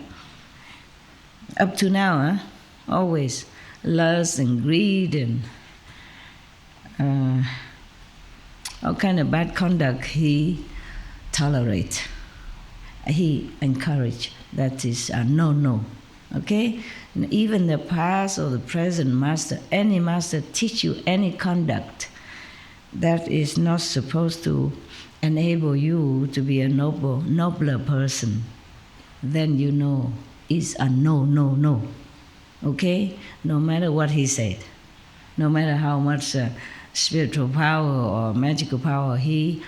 J: Up to now, always lust and greed and all kind of bad conduct he tolerate. He encourage. That is a no. Okay? And even the past or the present master, any master teach you any conduct that is not supposed to enable you to be a nobler person, then you know it's a no. Okay? No matter what he said, no matter how much spiritual power or magical power he,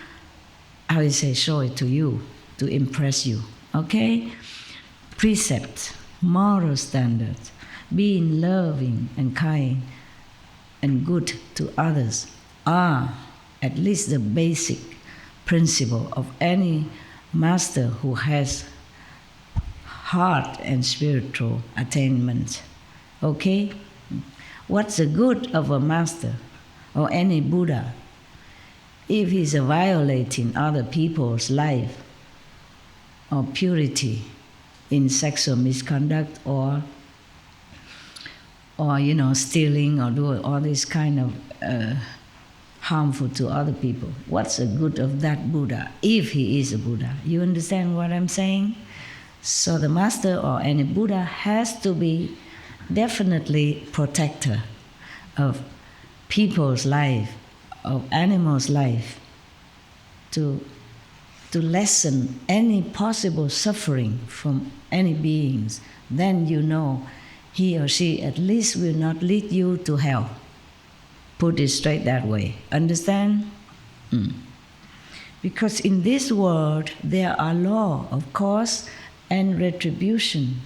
J: show it to you, to impress you. Okay? Precepts, moral standards, being loving and kind and good to others are at least the basic principle of any master who has heart and spiritual attainment. Okay? What's the good of a master or any Buddha if he's violating other people's life or purity in sexual misconduct or stealing or doing all this kind of harmful to other people? What's the good of that Buddha if he is a Buddha? You understand what I'm saying? So the master or any Buddha has to be definitely protector of people's life, of animals' life, to lessen any possible suffering from any beings. Then you know he or she at least will not lead you to hell. Put it straight that way. Understand? Because in this world there are laws of cause and retribution.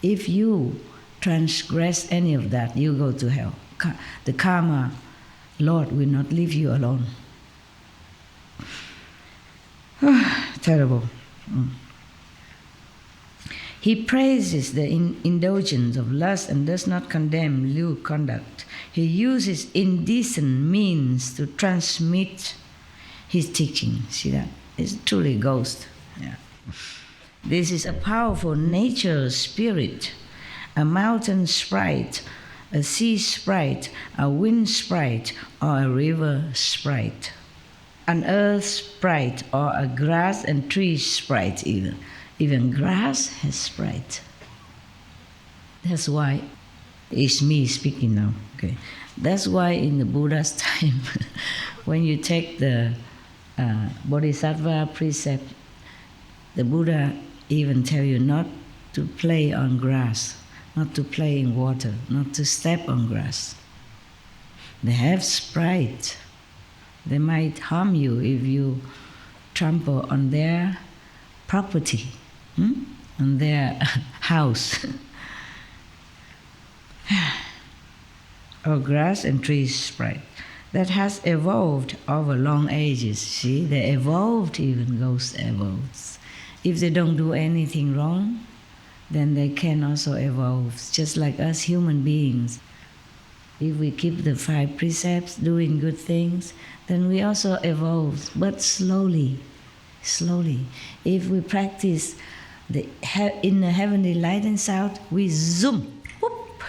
J: If you transgress any of that, you go to hell. The karma Lord will not leave you alone. Terrible. He praises the indulgence of lust and does not condemn lewd conduct. He uses indecent means to transmit his teaching. See that? It's truly ghost. Yeah. This is a powerful nature spirit, a mountain sprite, a sea sprite, a wind sprite, or a river sprite, an earth sprite, or a grass and tree sprite even. Even grass has sprite. That's why it's me speaking now. Okay, that's why in the Buddha's time, when you take the Bodhisattva precept, the Buddha even tell you not to play on grass, not to play in water, not to step on grass. They have sprite. They might harm you if you trample on their property. On their house. Or grass and trees sprite. That has evolved over long ages. See, they evolved, even ghosts evolve. If they don't do anything wrong, then they can also evolve, just like us human beings. If we keep the 5 precepts, doing good things, then we also evolve, but slowly, slowly. If we practice in the heavenly light and sound, we zoom, whoop,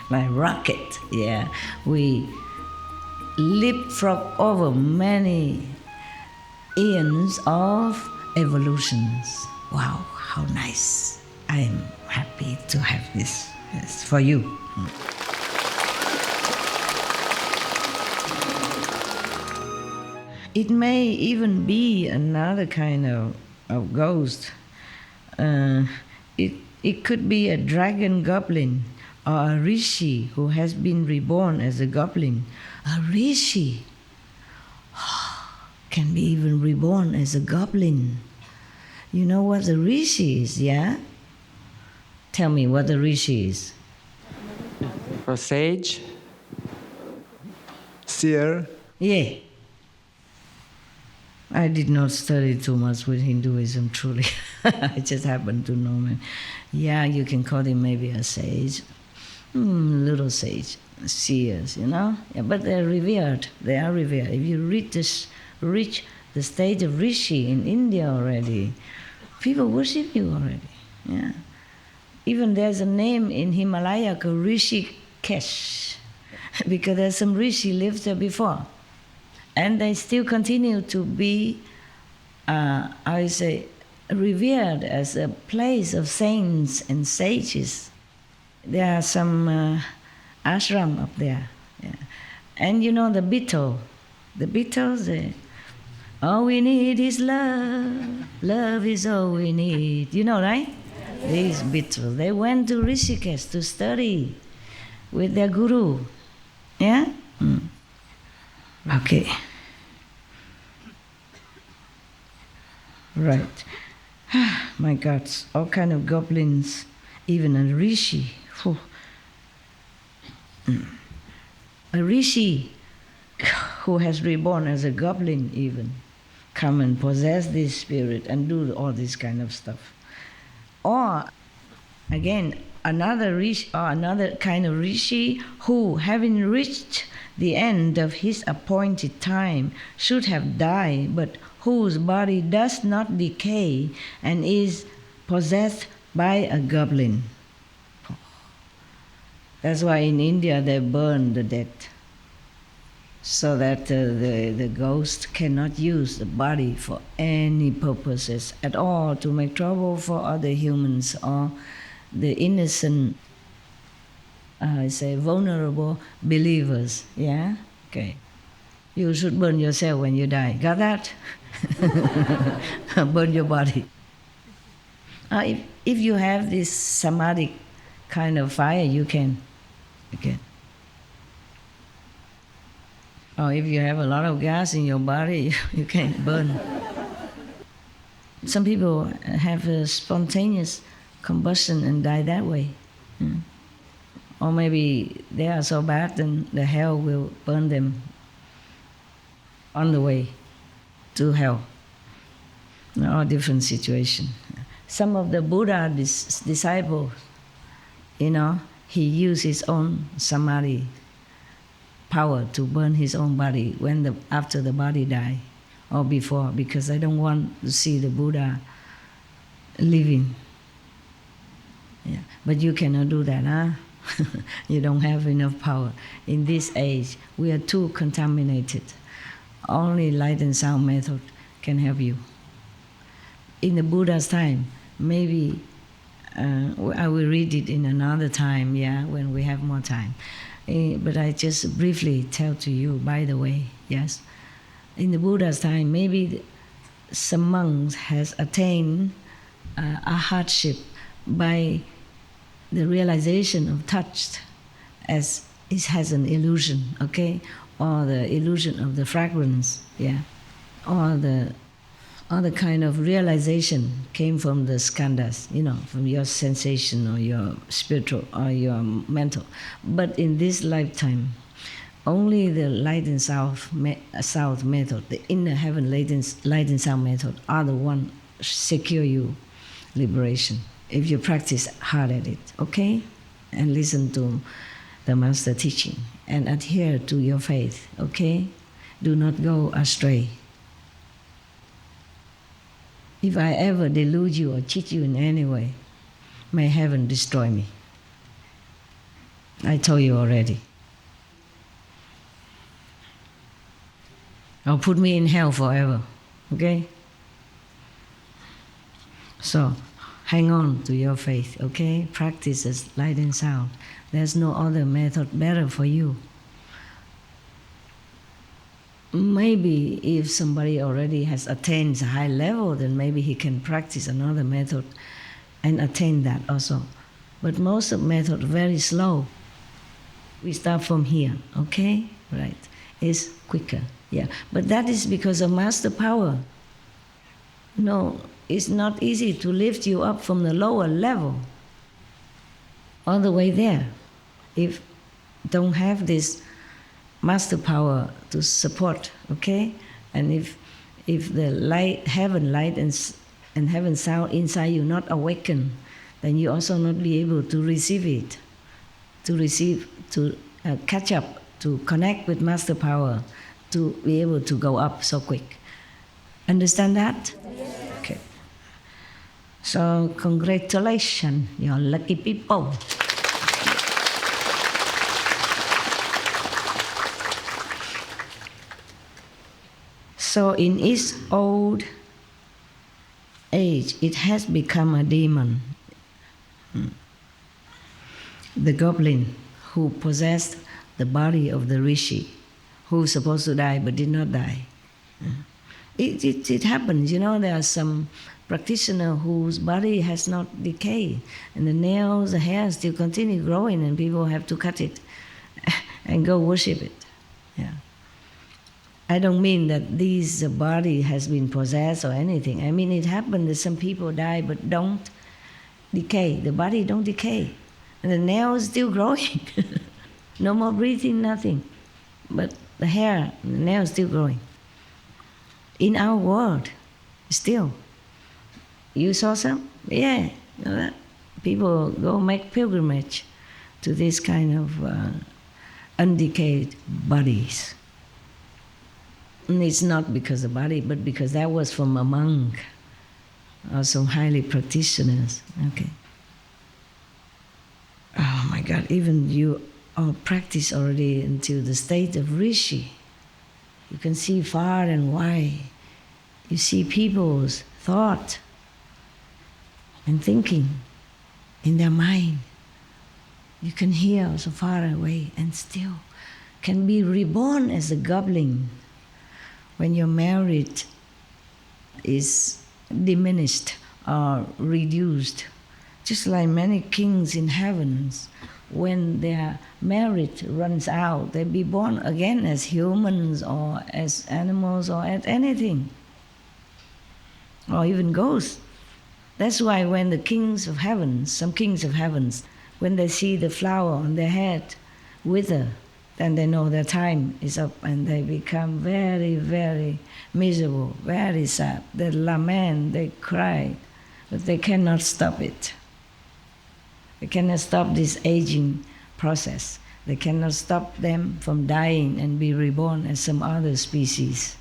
J: like rocket. Yeah, we leapfrog over many eons of evolutions. Wow, how nice! I am happy to have this. Yes, for you. It may even be another kind of ghost. It could be a dragon goblin or a rishi who has been reborn as a goblin. A rishi can be even reborn as a goblin. You know what a rishi is, yeah? Tell me what a rishi is.
P: A sage? Seer?
J: Yeah. I did not study too much with Hinduism, truly. I just happen to know, man. Yeah, you can call him maybe a sage. Little sage, seers, you know? Yeah, but they're revered. They are revered. If you reach the stage of rishi in India already, people worship you already. Yeah. Even there's a name in Himalaya called Rishikesh, because there's some rishi lived there before. And they still continue to be, revered as a place of saints and sages. There are some ashram up there. Yeah. And you know the Beatles, all we need is love, love is all we need. You know, right? These Beatles, they went to Rishikesh to study with their guru. Yeah? Okay. Right. My God, all kind of goblins, even a rishi. A rishi who has reborn as a goblin even come and possess this spirit and do all this kind of stuff. Or again, another rishi or another kind of rishi who, having reached the end of his appointed time, should have died, but whose body does not decay and is possessed by a goblin. That's why in India they burn the dead, so that the ghost cannot use the body for any purposes at all, to make trouble for other humans or the innocent, vulnerable believers. Yeah? Okay. You should burn yourself when you die. Got that? Burn your body. If you have this samadhi kind of fire, you can. Or if you have a lot of gas in your body, you can burn. Some people have a spontaneous combustion and die that way. Or maybe they are so bad, then the hell will burn them on the way to hell. All different situations. Some of the Buddha disciples, he used his own samadhi power to burn his own body after the body died or before, because I don't want to see the Buddha living. Yeah. But you cannot do that, huh? You don't have enough power. In this age, we are too contaminated. Only light and sound method can help you. In the Buddha's time, maybe I will read it in another time, when we have more time. But I just briefly tell to you, by the way, yes. In the Buddha's time, maybe some monks has attained a hardship by the realization of touch as it has an illusion, okay? Or the illusion of the fragrance, or the other kind of realization came from the skandhas, from your sensation or your spiritual or your mental. But in this lifetime, only the light and south method, the inner heaven light and sound method, are the one secure you liberation if you practice hard at it, okay? And listen to the master teaching and adhere to your faith, okay? Do not go astray. If I ever delude you or cheat you in any way, may heaven destroy me. I told you already. Or put me in hell forever, okay? So, hang on to your faith, okay? Practice as light and sound. There's no other method better for you. Maybe if somebody already has attained a high level, then maybe he can practice another method and attain that also. But most of method very slow. We start from here, okay? Right. It's quicker, But that is because of master power. No, it's not easy to lift you up from the lower level all the way there if don't have this master power to support, okay? And if the heaven light and heaven sound inside you not awaken, then you also not be able to receive it, to catch up, to connect with master power, to be able to go up so quick. Understand that? Okay. So congratulations, you're lucky people. So in its old age, it has become a demon. The goblin who possessed the body of the rishi, who was supposed to die but did not die. It happens, there are some practitioners whose body has not decayed, and the nails, the hair still continue growing, and people have to cut it and go worship it. I don't mean that this body has been possessed or anything. I mean it happened that some people die but don't decay. The body don't decay. And the nails still growing. No more breathing, nothing. But the hair, the nails still growing. In our world, still. You saw some? Yeah. People go make pilgrimage to this kind of undecayed bodies. And it's not because of the body, but because that was from a monk or some highly practitioners. Okay. Oh my God, even you all practice already into the state of rishi. You can see far and wide. You see people's thought and thinking in their mind. You can hear so far away and still can be reborn as a goblin. When your merit is diminished or reduced, just like many kings in heavens, when their merit runs out, they be born again as humans or as animals or as anything, or even ghosts. That's why when the kings of heavens, some kings of heavens, when they see the flower on their head wither, then they know their time is up and they become very, very miserable, very sad. They lament, they cry. but they cannot stop it. They cannot stop this aging process. They cannot stop them from dying and be reborn as some other species.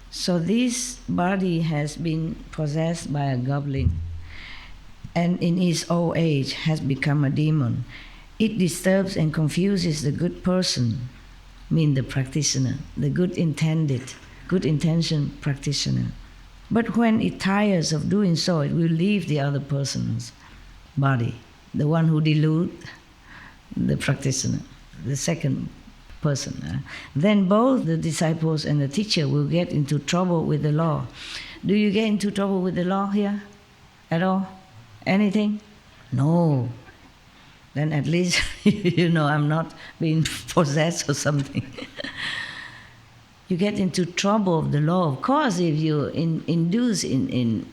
J: So this body has been possessed by a goblin, and in its old age has become a demon. It disturbs and confuses the good person, mean the practitioner, the good intention practitioner. But when it tires of doing so, it will leave the other person's body, the one who deludes the practitioner, the second person. Then both the disciples and the teacher will get into trouble with the law. Do you get into trouble with the law here at all? Anything? No. Then at least you know I'm not being possessed or something. You get into trouble of the law. Of course, if you induce in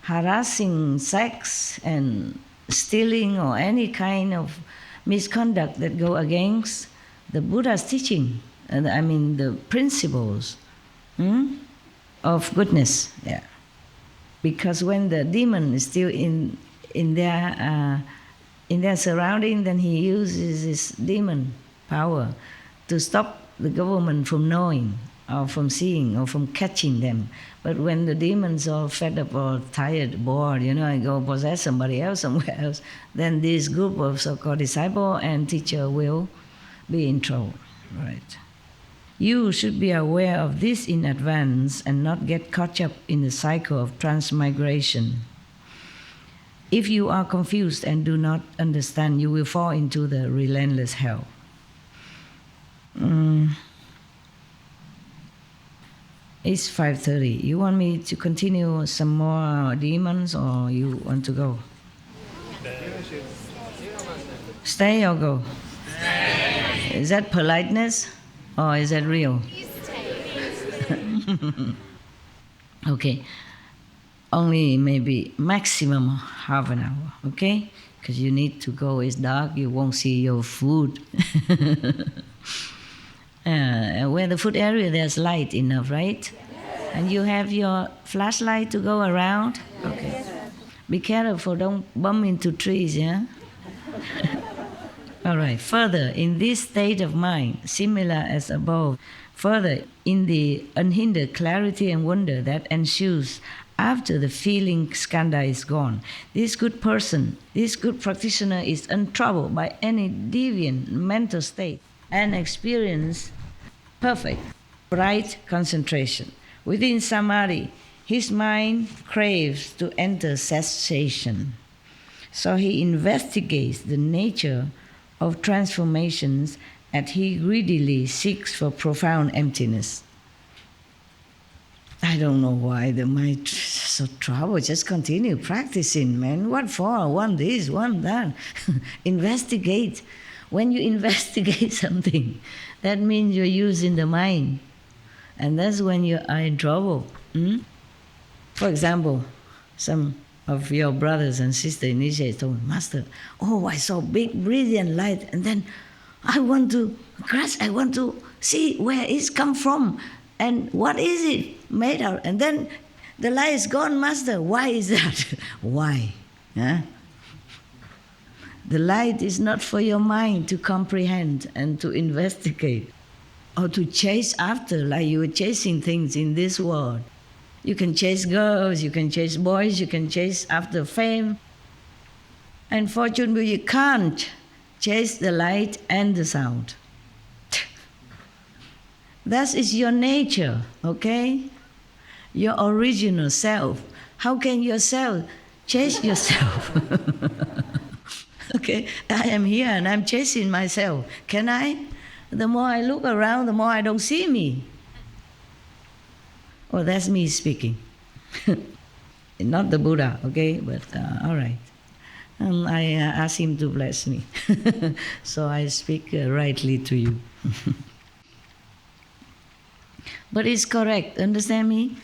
J: harassing sex and stealing or any kind of misconduct that go against the Buddha's teaching, the principles of goodness. Yeah. Because when the demon is still in their surrounding, then he uses his demon power to stop the government from knowing or from seeing or from catching them. But when the demons are fed up or tired, bored, and go possess somebody else somewhere else, then this group of so-called disciple and teacher will be in trouble. Right. You should be aware of this in advance and not get caught up in the cycle of transmigration. If you are confused and do not understand, you will fall into the relentless hell. It's 5:30. You want me to continue some more demons or you want to go? Stay or go? Stay. Is that politeness or is that real? Okay. Only maybe maximum half an hour, okay? Because you need to go, it's dark, you won't see your food. Where the food area, there's light enough, right? Yes. And you have your flashlight to go around? Yes. Okay. Be careful, don't bump into trees, yeah? All right, further, in this state of mind, similar as above, further, in the unhindered clarity and wonder that ensues after the feeling skandha is gone, this good person, this good practitioner is untroubled by any deviant mental state and experience perfect, bright concentration. Within samadhi, his mind craves to enter cessation. So he investigates the nature of transformations and he greedily seeks for profound emptiness. I don't know why the mind is so troubled. Just continue practicing, man. What for? One this, one that. Investigate. When you investigate something, that means you're using the mind. And that's when you are in trouble. For example, some of your brothers and sisters initiates told me, Master, I saw big brilliant light, and then I want to grasp, I want to see where it's come from. And what is it made of? And then the light is gone, Master. Why is that? Why? Huh? The light is not for your mind to comprehend and to investigate or to chase after like you were chasing things in this world. You can chase girls, you can chase boys, you can chase after fame. Unfortunately, you can't chase the light and the sound. That is your nature, okay? Your original self. How can yourself chase yourself? Okay, I am here and I'm chasing myself. Can I? The more I look around, the more I don't see me. Oh, that's me speaking. Not the Buddha, okay? But all right. I ask him to bless me. So I speak rightly to you. But it's correct, understand me?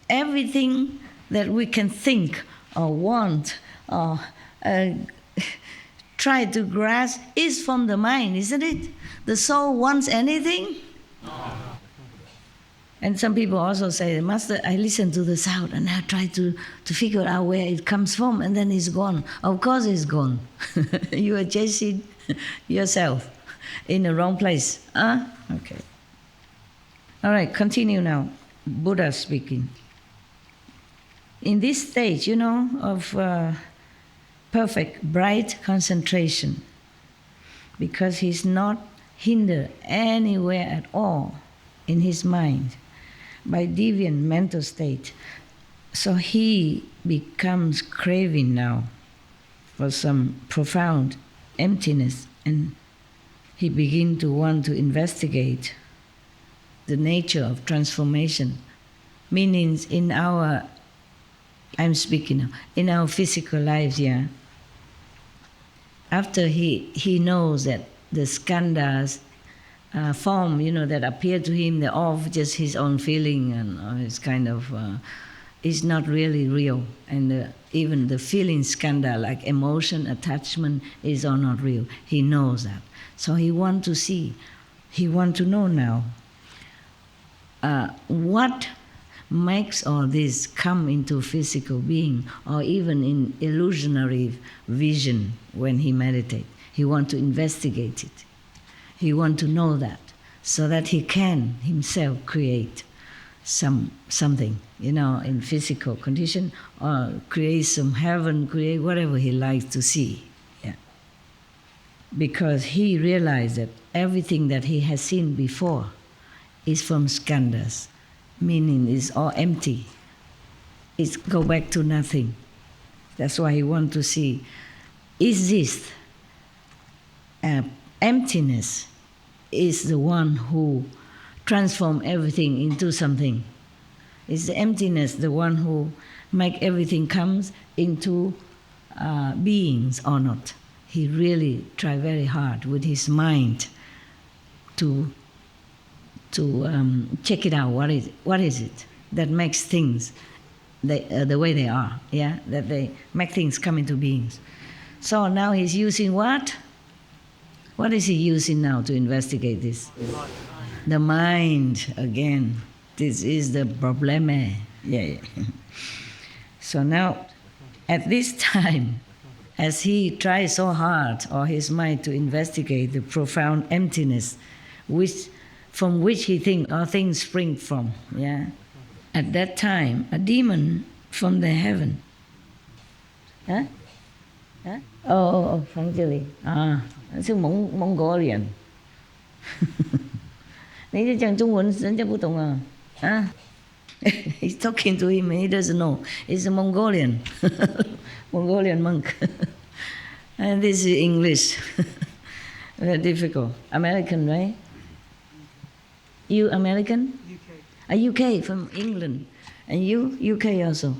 J: Everything that we can think or want or try to grasp is from the mind, isn't it? The soul wants anything? And some people also say, Master, I listen to the sound and I try to figure out where it comes from, and then it's gone. Of course it's gone. You are chasing yourself in the wrong place. Okay. All right, continue now. Buddha speaking. In this stage, of perfect, bright concentration, because he's not hindered anywhere at all in his mind by deviant mental state. So he becomes craving now for some profound emptiness, and he begins to want to investigate the nature of transformation, meanings in our, I'm speaking now, in our physical lives, yeah. After he knows that the skandhas form, that appear to him, they're all just his own feeling, and it's kind of, it's not really real. And even the feeling skandha, like emotion, attachment, is all not real. He knows that. So he wants to see, he wants to know now, what makes all this come into physical being, or even in illusionary vision when he meditates. He wants to investigate it. He wants to know that, so that he can himself create something, in physical condition, or create some heaven, create whatever he likes to see. Yeah. Because he realized that everything that he has seen before is from skandhas, meaning it's all empty. It's go back to nothing. That's why he wants to see, is this emptiness is the one who transforms everything into something? Is the emptiness the one who make everything comes into beings or not? He really tried very hard with his mind to check it out. What is it that makes things the way they are? Yeah, that they make things come into beings. So now he's using what? What is he using now to investigate this? The mind again. This is the probleme. Yeah. So now, at this time, as he tries so hard, or his mind, to investigate the profound emptiness, from which he thinks all things spring from. Yeah. At that time, a demon from the heaven. Huh? Oh, from Chile. It's Mongolian. 你这讲中文，人家不懂啊。He's talking to him and he doesn't know. It's a Mongolian, Mongolian monk. And this is English. Very difficult. American, right? You American? UK. UK, from England. And you? UK also?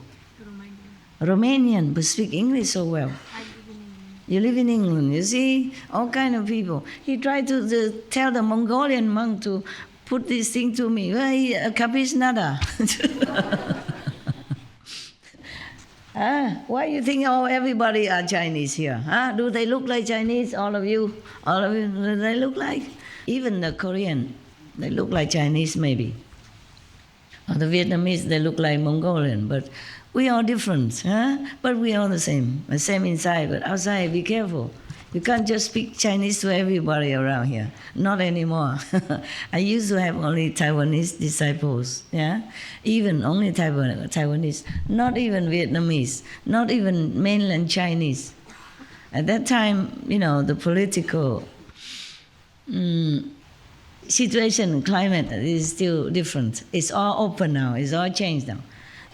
J: Romanian, but speak English so well. You live in England, you see? All kind of people. He tried to tell the Mongolian monk to put this thing to me. Well, capiz nada. Why you think everybody are Chinese here? Do they look like Chinese, all of you? All of you, do they look like? Even the Korean, they look like Chinese maybe. Or the Vietnamese, they look like Mongolian, but we are different, but we are the same inside, but outside, be careful. You can't just speak Chinese to everybody around here. Not anymore. I used to have only Taiwanese disciples, yeah? Even only Taiwanese, not even Vietnamese, not even mainland Chinese. At that time, the political situation, climate is still different. It's all open now, it's all changed now.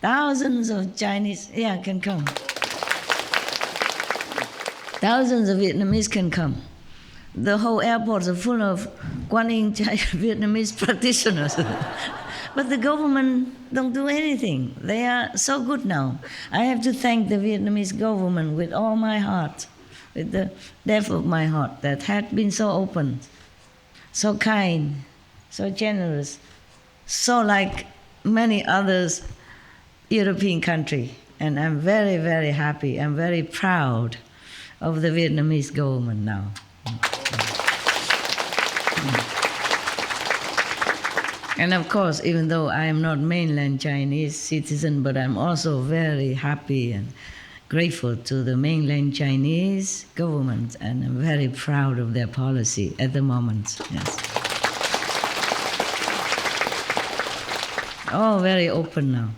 J: Thousands of Chinese, can come. Thousands of Vietnamese can come. The whole airports are full of Quan Yin Vietnamese practitioners. But the government don't do anything. They are so good now. I have to thank the Vietnamese government with all my heart, with the depth of my heart, that had been so open, so kind, so generous, so like many others European country. And I'm very, very happy. I'm very proud of the Vietnamese government now. And of course, even though I am not mainland Chinese citizen, but I'm also very happy and grateful to the mainland Chinese government, and I'm very proud of their policy at the moment. Yes. All very open now.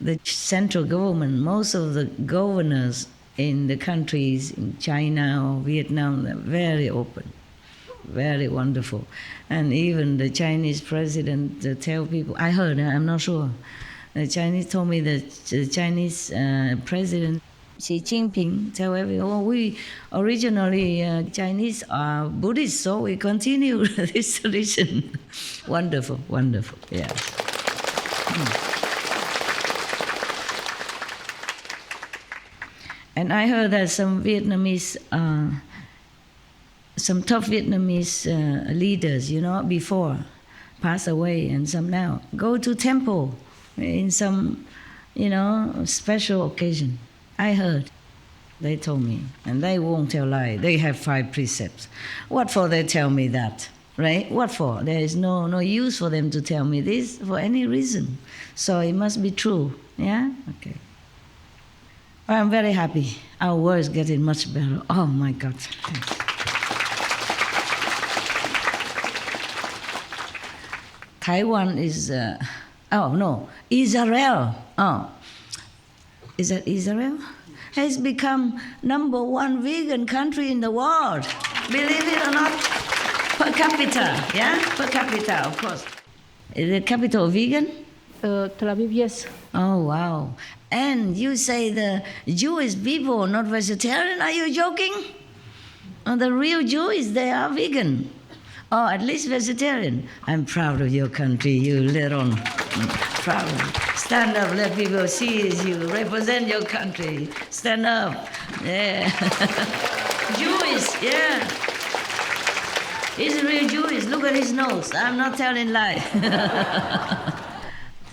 J: The central government, most of the governors in the countries in China or Vietnam, they're very open, very wonderful. And even the Chinese president tell people, I heard, I'm not sure, the Chinese told me that the Chinese president Xi Jinping tell everyone, oh, we originally Chinese are Buddhist, so we continue this tradition. Wonderful, wonderful, yeah. And I heard that some Vietnamese, some tough Vietnamese leaders, before pass away, and some now go to temple in some, special occasion. I heard. They told me, and they won't tell lie. They have 5 precepts. What for they tell me that, right? What for? There is no use for them to tell me this for any reason. So it must be true, yeah? Okay. I'm very happy. Our world is getting much better. Oh my God. Taiwan is, Israel. Oh, is that Israel? Has become #1 vegan country in the world. Believe it or not, per capita, yeah? Per capita, of course. Is the capital vegan?
O: Tel Aviv, yes.
J: Oh, wow. And you say the Jewish people are not vegetarian? Are you joking? The real Jews, they are vegan. Or at least vegetarian. I'm proud of your country, you little proud. Stand up, let people see you. Represent your country. Stand up. Yeah. Jewish, yeah. He's a real Jewish. Look at his nose. I'm not telling lie.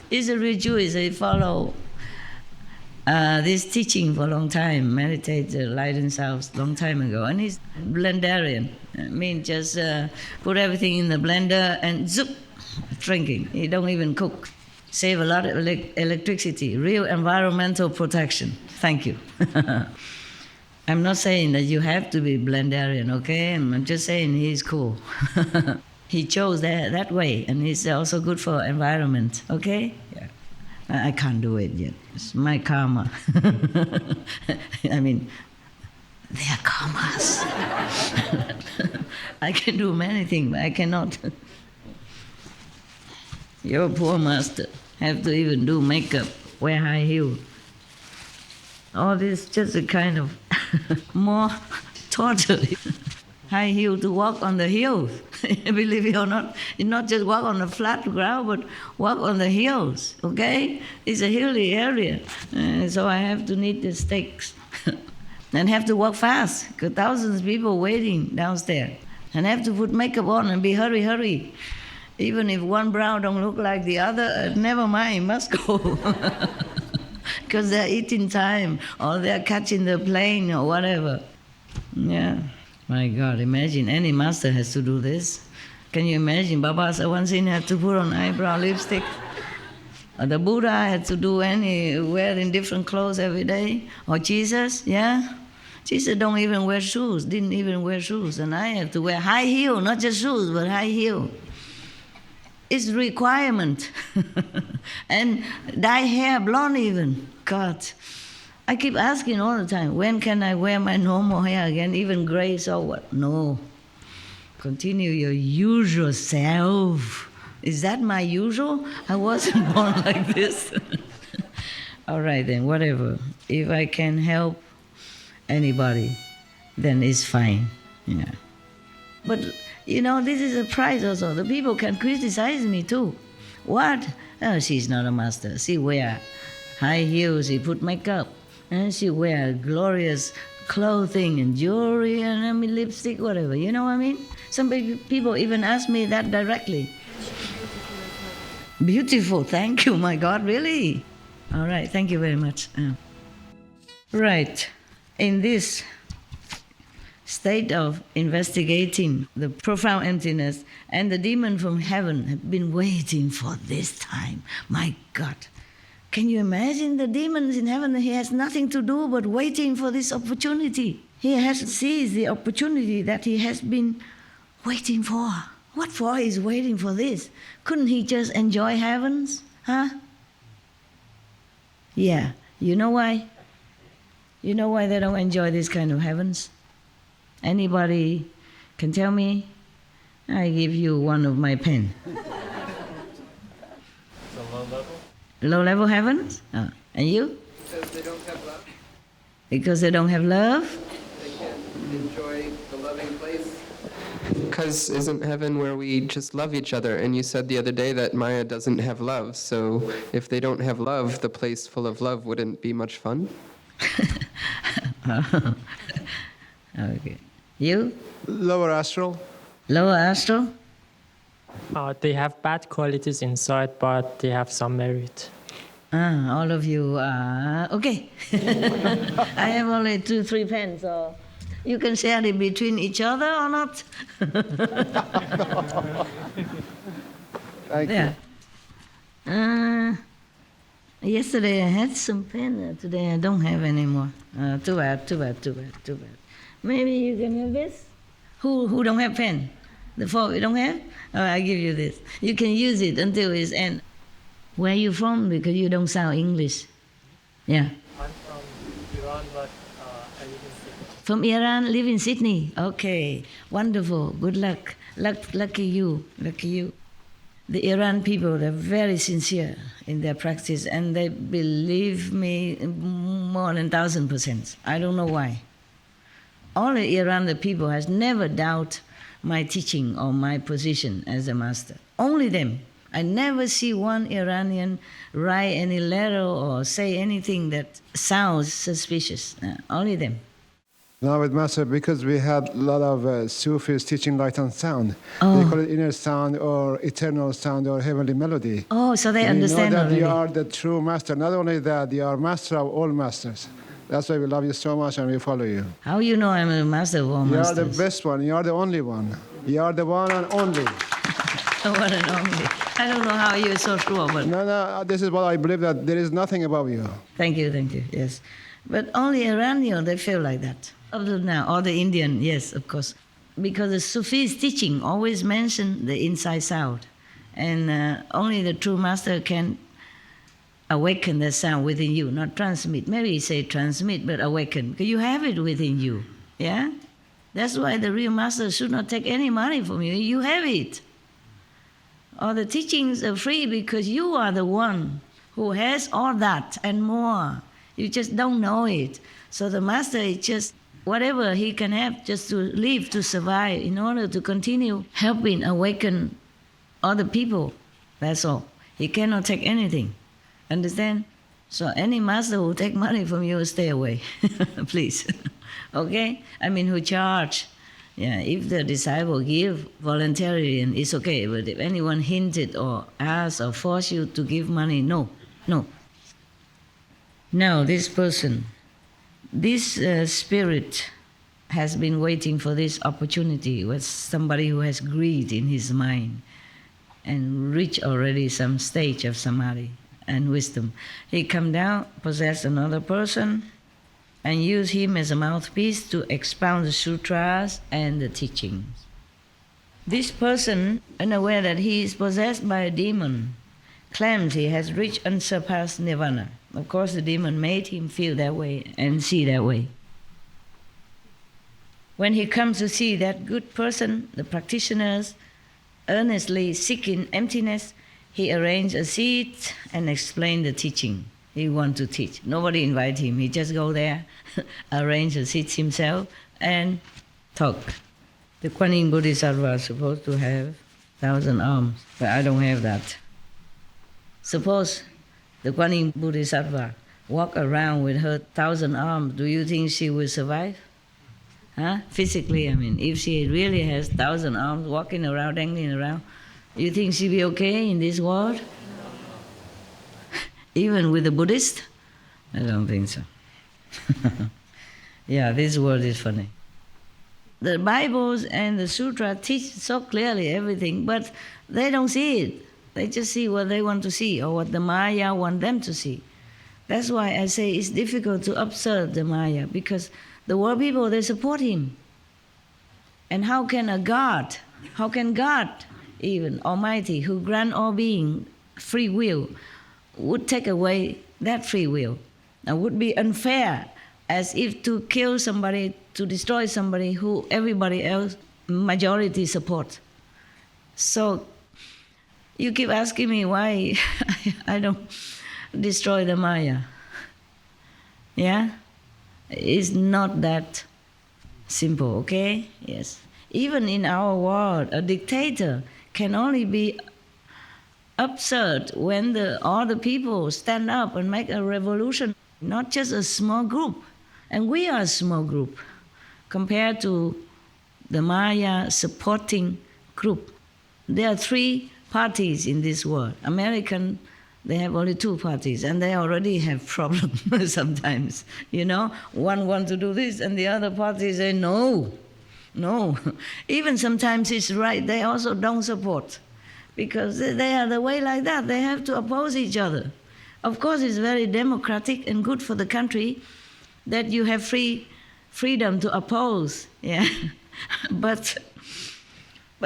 J: He's a real Jewish. He follow this teaching for a long time, meditate, light himself long time ago. And he's blendarian. I mean, just put everything in the blender and zoop, drinking. He don't even cook. Save a lot of electricity. Real environmental protection. Thank you. I'm not saying that you have to be blendarian, okay? I'm just saying he's cool. He chose that way, and it's also good for environment, okay? Yeah. I can't do it yet. It's my karma. I mean, they are karmas. I can do many things, but I cannot. Your poor master have to even do makeup, wear high heels. All this just a kind of more torture. High heel to walk on the hills. Believe it or not, you not just walk on the flat ground, but walk on the hills, okay? It's a hilly area, so I have to need the stakes. And have to walk fast, because thousands of people waiting downstairs. And have to put makeup on and be hurry. Even if one brow don't look like the other, never mind, must go. Because they're eating time, or they're catching the plane, or whatever. Yeah. My God, imagine any master has to do this. Can you imagine? Babasa once had to put on eyebrow lipstick. Or the Buddha had to do wearing different clothes every day. Or Jesus, yeah? Jesus don't even wear shoes, didn't even wear shoes. And I have to wear high heel, not just shoes, but high heel. It's a requirement. And dye hair blonde even. God. I keep asking all the time, when can I wear my normal hair again, even gray, so what? No. Continue your usual self. Is that my usual? I wasn't born like this. All right then, whatever. If I can help anybody, then it's fine. Yeah. But, this is a prize also. The people can criticize me too. What? Oh, she's not a master. She wear high heels, she put makeup. And she wear glorious clothing and jewelry and lipstick, whatever. You know what I mean? Some people even ask me that directly. Beautiful, thank you, my God, really? All right, thank you very much. Right, in this state of investigating the profound emptiness, and the demon from heaven have been waiting for this time. My God. Can you imagine the demons in heaven? He has nothing to do but waiting for this opportunity. He has seized the opportunity that he has been waiting for. What for he's waiting for this? Couldn't he just enjoy heavens? Huh? Yeah. You know why? You know why they don't enjoy this kind of heavens? Anybody can tell me? I give you one of my pen.
P: It's a low level?
J: Low-level heavens? Oh. And you?
P: Because they don't have love.
J: Because they don't have love?
P: They can't enjoy the loving place. Because isn't heaven where we just love each other? And you said the other day that Maya doesn't have love. So if they don't have love, the place full of love wouldn't be much fun?
J: Okay. You?
Q: Lower astral.
J: Lower astral?
R: They have bad qualities inside, but they have some merit.
J: All of you are... Okay. I have only 2-3 pens, so you can share it between each other or not?
Q: Thank you.
J: Yesterday I had some pen. Today I don't have anymore. Too bad. Maybe you can have this? Who don't have pen? The 4 you don't have? Oh, I give you this. You can use it until it's end. Where are you from? Because you don't sound English. Yeah.
R: I'm from Iran, but I live in Sydney.
J: From Iran, live in Sydney. Okay, wonderful. Good luck. Lucky you. The Iran people, they're very sincere in their practice, and they believe me more than 1,000%. I don't know why. All the Iran, the people, has never doubted my teaching or my position as a master. Only them. I never see one Iranian write any letter or say anything that sounds suspicious. Only them.
Q: Now with Master, because we had a lot of Sufis teaching light and sound.
J: Oh.
Q: They call it inner sound or eternal sound or heavenly melody.
J: Oh, so they understand
Q: know that
J: already.
Q: you are the true master. Not only that, you are master of all masters. That's why we love you so much and we follow you.
J: How you know I'm a master of all masters?
Q: You are the best one. You are the only one. You are the one and only.
J: One and only. I don't know how you're so sure, but...
Q: No, this is what I believe, that there is nothing above you.
J: Thank you, yes. But only Iranian, they feel like that. Up to now, or the Indian, yes, of course. Because the Sufi's teaching always mention the inside sound. And only the true master can awaken the sound within you, not transmit. Maybe you say transmit, but awaken. Because you have it within you, yeah? That's why the real master should not take any money from you. You have it. All the teachings are free because you are the one who has all that and more. You just don't know it. So the master is just whatever he can have just to live, to survive, in order to continue helping awaken other people. That's all. He cannot take anything. Understand? So any master who take money from you, stay away, please. Okay? I mean, who charge. Yeah, if the disciple give voluntarily, and it's okay. But if anyone hinted or asked or forced you to give money, no. Now, this person, this spirit has been waiting for this opportunity with somebody who has greed in his mind and reached already some stage of samadhi and wisdom. He come down, possess another person, and use him as a mouthpiece to expound the sutras and the teachings. This person, unaware that he is possessed by a demon, claims he has reached unsurpassed nirvana. Of course, the demon made him feel that way and see that way. When he comes to see that good person, the practitioners earnestly seeking emptiness, he arranged a seat and explained the teaching. He want to teach. Nobody invite him. He just go there, arrange a seat himself, and talk. The Kuan Yin Bodhisattva is supposed to have 1,000 arms, but I don't have that. Suppose the Kuan Yin Bodhisattva walk around with her 1,000 arms. Do you think she will survive? Huh? Physically, I mean, if she really has 1,000 arms walking around, dangling around, you think she'll be okay in this world? Even with the Buddhist? I don't think so. Yeah, this world is funny. The Bibles and the Sutra teach so clearly everything, but they don't see it. They just see what they want to see or what the Maya want them to see. That's why I say it's difficult to observe the Maya, because the world people, they support him. And how can God, even Almighty, who grant all being free will, would take away that free will? It would be unfair, as if to kill somebody, to destroy somebody who everybody else, majority support. So you keep asking me why I don't destroy the Maya. Yeah? It's not that simple, okay? Yes. Even in our world, a dictator can only be absurd when all the people stand up and make a revolution, not just a small group. And we are a small group compared to the Maya supporting group. There are 3 parties in this world. American, they have only 2 parties, and they already have problems sometimes. You know, one wants to do this, and the other party say no. Even sometimes it's right, they also don't support, because they are the way like that. They have to oppose each other. Of course, it's very democratic and good for the country that you have freedom to oppose. Yeah, but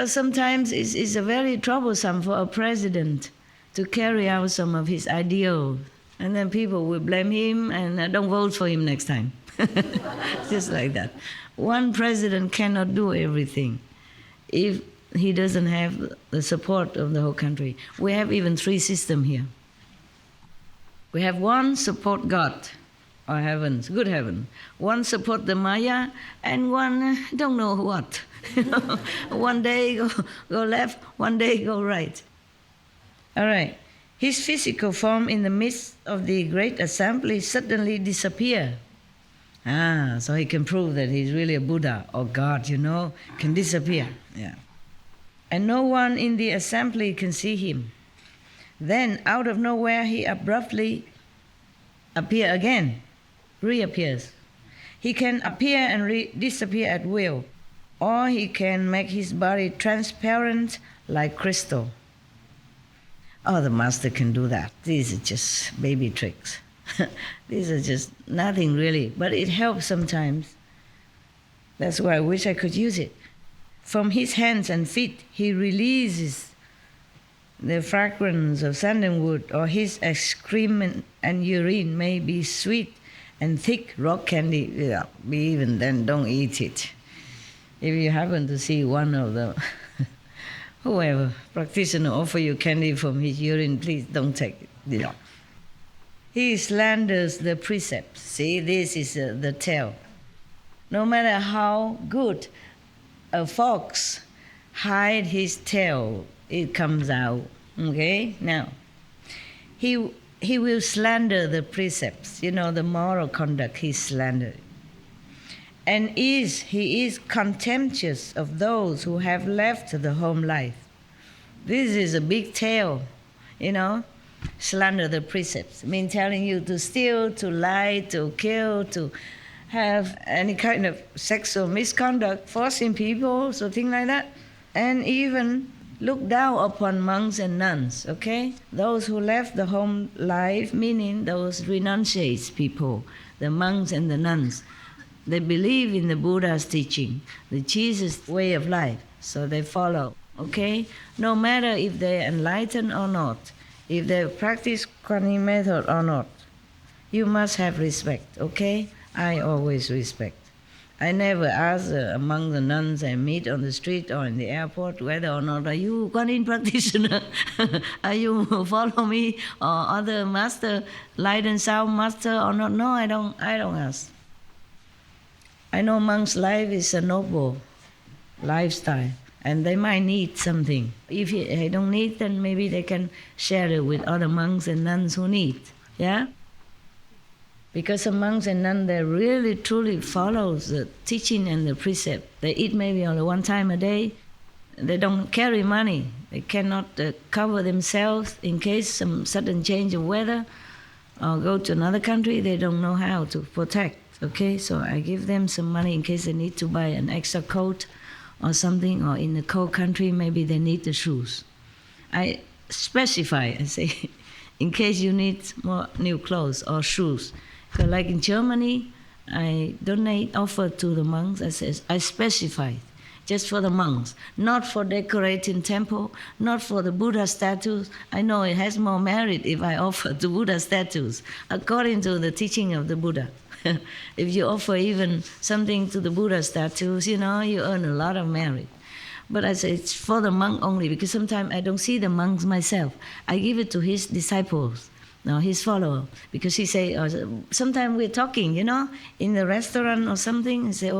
J: sometimes it's very troublesome for a president to carry out some of his ideals, and then people will blame him and don't vote for him next time. Just like that. One president cannot do everything if he doesn't have the support of the whole country. We have even 3 systems here. We have one support God or heavens, good heaven. One support the Maya, and one don't know what. One day go left, one day go right. All right. His physical form in the midst of the great assembly suddenly disappeared. So he can prove that he's really a Buddha or God, can disappear. Yeah. And no one in the assembly can see him. Then, out of nowhere, he abruptly appears again, reappears. He can appear and disappear at will, or he can make his body transparent like crystal. Oh, the master can do that. These are just baby tricks. These are just nothing really, but it helps sometimes. That's why I wish I could use it. From his hands and feet, he releases the fragrance of sandalwood, or his excrement and urine may be sweet and thick rock candy. Yeah, even then, don't eat it. If you happen to see one of them, whoever practitioner offer you candy from his urine, please don't take it. Yeah. He slanders the precepts. See, this is the tail. No matter how good a fox hide his tail, it comes out. Okay? Now, he will slander the precepts, the moral conduct, he slandered. And he is contemptuous of those who have left the home life. This is a big tale, slander the precepts. I mean, telling you to steal, to lie, to kill, to have any kind of sexual misconduct, forcing people, so things like that. And even look down upon monks and nuns, okay? Those who left the home life, meaning those renunciates people, the monks and the nuns. They believe in the Buddha's teaching, the Jesus way of life, so they follow, okay? No matter if they're enlightened or not, if they practice Kuan method or not, you must have respect, okay? I always respect. I never ask among the nuns I meet on the street or in the airport whether or not are you Kuan practitioner, are you follow me or other master, light and sound master or not. No, I don't ask. I know monks' life is a noble lifestyle, and they might need something. If they don't need, then maybe they can share it with other monks and nuns who need. Yeah? Because the monks and nuns, they really truly follow the teaching and the precept. They eat maybe only one time a day. They don't carry money. They cannot cover themselves in case some sudden change of weather or go to another country. They don't know how to protect. Okay, so I give them some money in case they need to buy an extra coat or something, or in a cold country, maybe they need the shoes. I specify, I say, in case you need more new clothes or shoes. So like in Germany, I offer to the monks, I specify, just for the monks, not for decorating temple, not for the Buddha statues. I know it has more merit if I offer to Buddha statues, according to the teaching of the Buddha. If you offer even something to the Buddha statues, you earn a lot of merit. But I say it's for the monk only, because sometimes I don't see the monks myself. I give it to his disciples, his followers, because he say, sometimes we're talking, in the restaurant or something, and say,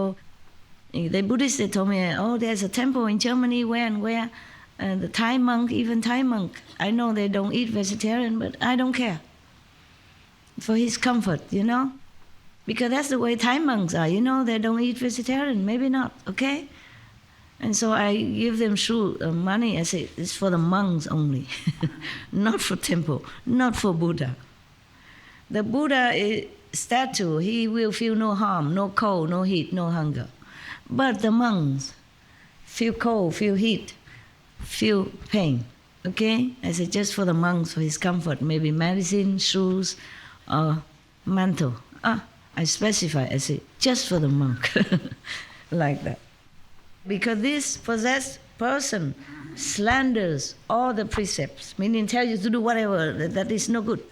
J: the Buddhists, they told me, there's a temple in Germany, where and where, the Thai monk, even Thai monk, I know they don't eat vegetarian, but I don't care. For his comfort, because that's the way Thai monks are, they don't eat vegetarian, maybe not, okay? And so I give them money. I say, it's for the monks only, not for temple, not for Buddha. The Buddha statue, he will feel no harm, no cold, no heat, no hunger. But the monks feel cold, feel heat, feel pain, okay? I say, just for the monks, for his comfort, maybe medicine, shoes, or mantle. I specify, I say, just for the monk, like that. Because this possessed person slanders all the precepts, meaning tell you to do whatever that is no good,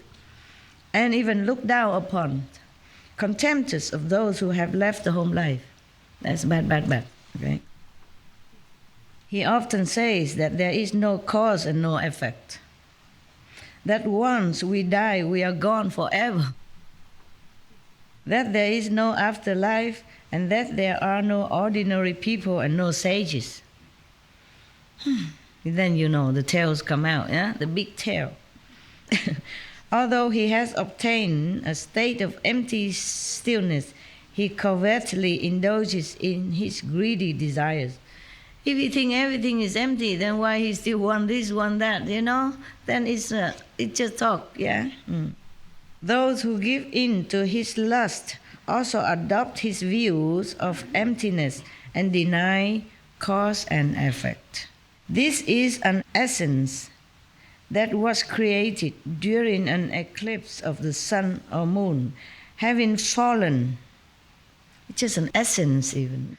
J: and even look down upon, contemptuous of those who have left the home life. That's bad, okay? He often says that there is no cause and no effect, that once we die, we are gone forever, that there is no afterlife, and that there are no ordinary people and no sages. Then the tails come out, the big tail. Although he has obtained a state of empty stillness, he covertly indulges in his greedy desires. If you think everything is empty, then why he still want this, want that, Then it's just talk, Those who give in to his lust also adopt his views of emptiness and deny cause and effect. This is an essence that was created during an eclipse of the sun or moon, having fallen. It's just an essence even.